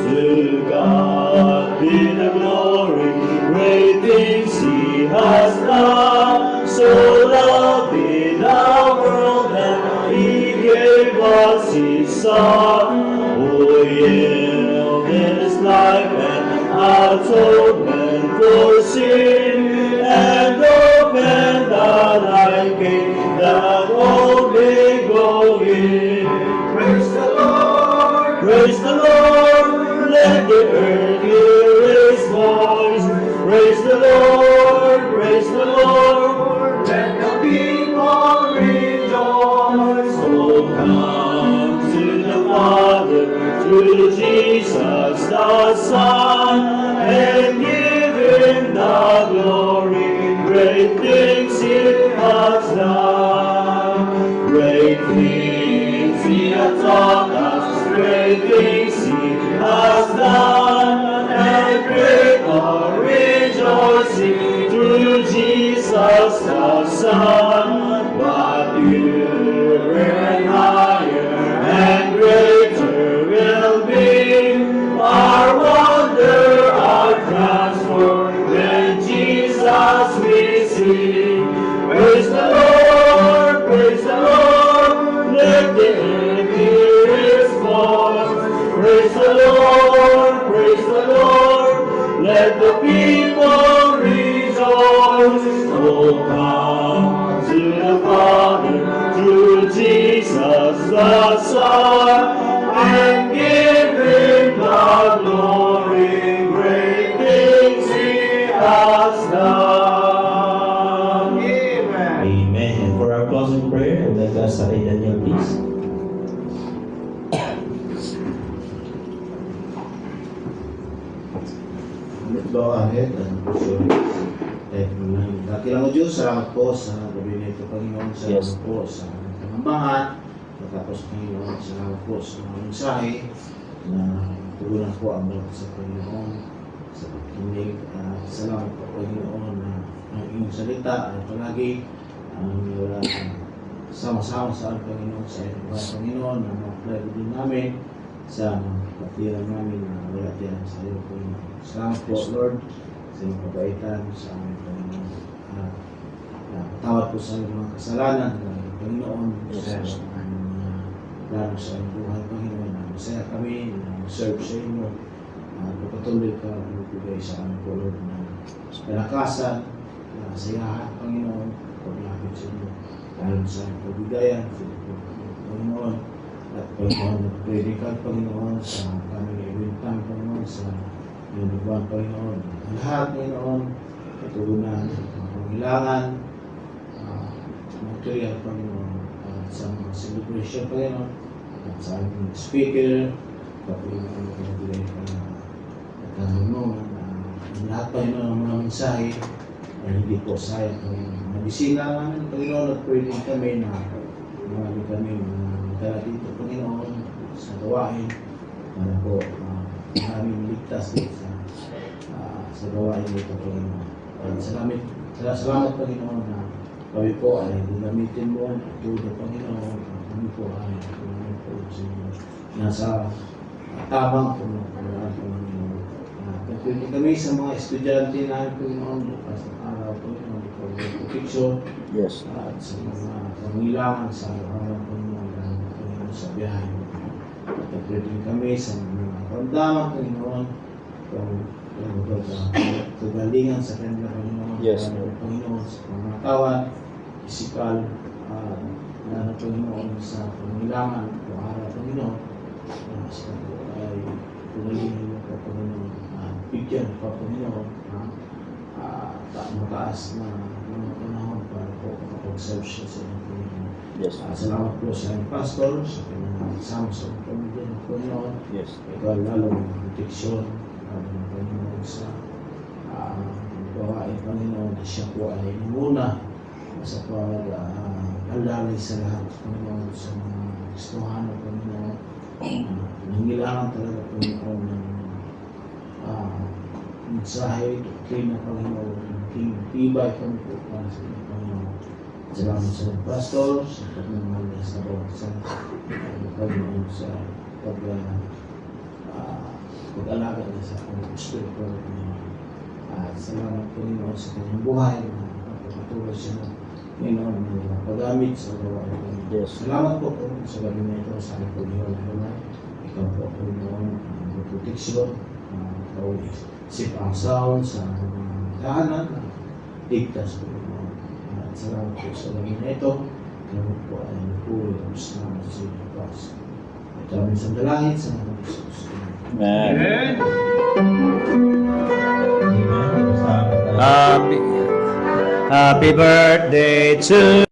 To God be the glory, great things He has done. So loved in the world that He gave us His Son. Oh, yielded His life and atonement for sin, and opened the life gate that all may go in. Praise the Lord, praise the Lord, let the earth hear His voice. Praise the Lord, praise the Lord, let the people rejoice. Oh, come to the Father, to Jesus the Son, and give Him the glory. Great things He has done. Great things He has taught us. Great things He has done. And great are rejoicing through Jesus the Son. But purer and higher and greater will be our wonder, our transformed when Jesus we see. Praise the Lord, praise the Lord, let the earth hear His voice. Praise the Lord, praise the Lord, let the people rejoice. Oh, come to the Father through Jesus the Son, and give Him the glory. Great things He has done. Amen. Amen. And for our closing prayer, I would like to ask Tatay Daniel, please. Bakit? Dakilang Diyos, salamat po sa gabi nito, Panginoon. Salamat po sa pangambahan. Tapos, Panginoon, salamat po sa mga mensahe na tugunan po ang mga sa Panginoon sa pagkinig. Salamat po, Panginoon, na ang inyong salita ay palagi wala sama-sama sa Panginoon, sa inyong Panginoon, na ma-apply din namin sa kapatiran namin na wala diyan sa iyo, Panginoon. Salamat po, Lord, sa iyong kabaitan sa aming Panginoon. Patawad po sa aming mga kasalanan ng Panginoon, sa aming mga plano sa aming buhay, Panginoon. Masaya kami na serve sa inyo. Pagpatuloy ka magbigay sa aming po, Lord, na kalakasan, kasayahan, Panginoon, paglapit sa inyo. Dahil sa aming pagbigayan, Panginoon, at Panginoon, nag-pray ka, Panginoon, sa kaming ibintang, Panginoon, sa iyong buwan, Panginoon. Ang lahat, Panginoon, katugunan, mga pangailangan, material, Panginoon, at sa mga celebration, Panginoon, at sa aming speaker, Panginoon, nagbigay ka na katanungan, ang lahat, Panginoon, ng mga mensahe, ay hindi po sayang, Panginoon. Mabisila namin, Panginoon, at pray din kami na marami kami dala dito, Panginoon, sa gawain para po maraming ligtas dito sa gawain dito, Panginoon. Salamat, Panginoon, na kami po ay gamitin mo ang tudo, Panginoon. Kami po ay kami po sa inyo nasa tamang pangalaman, Panginoon. Pagpili kami sa mga estudyante namin, Panginoon, bukas ng araw, Panginoon, for protection, Yes. at sa mga pangailangan sa araw, Panginoon, sa biyahe. At pagpili kami sa mga karamdaman, Panginoon, kagalingan sa kanila, Panginoon, Yes, Panginoon, sa pangatawan, pisikal, lalo, Panginoon, sa pangailangan, araw, Panginoon, sa ay kagalingan mo po, Panginoon, bigyan pa, Panginoon, mataas na mga panahon para po makapag-serve siya sa inyong Panginoon. Yes. Salamat po sa inyong pastor, sa kanyang kasama sa pamilya ng Panginoon. Yes. Ikaw lalong proteksyon ng Panginoon sa gawain Panginoon na siya po ay muna sa pag-alalay sa lahat ng Panginoon sa mga gustuhan ng Panginoon. Nangilangan talaga Panginoon ng mensahe, doktrina ng Panginoon, tibay kami po para sa inyong Panginoon. Salamat sa mga pastor, sa pagmamahal niya sa bawat sa Panginoon sa pag-alaga niya sa kanyang Espiritu ng Panginoon. At salamat Panginoon sa kanyang buhay na pagpatuloy siya ng Panginoon na pag-gamit sa gawain ng Panginoon. Yes. Salamat po Panginoon sa gabi na ito, sa aming Panginoon na naman. Ikaw po Panginoon, ang proteksyon, ikaw sipang sound sa tahanan, ligtas Panginoon. At salamat po sa gabi na ito, kami po ay nagpuli ang salamat sa inyo Diyos. Ito ang isang dalangin sa mga Jesus. Amen. Happy birthday to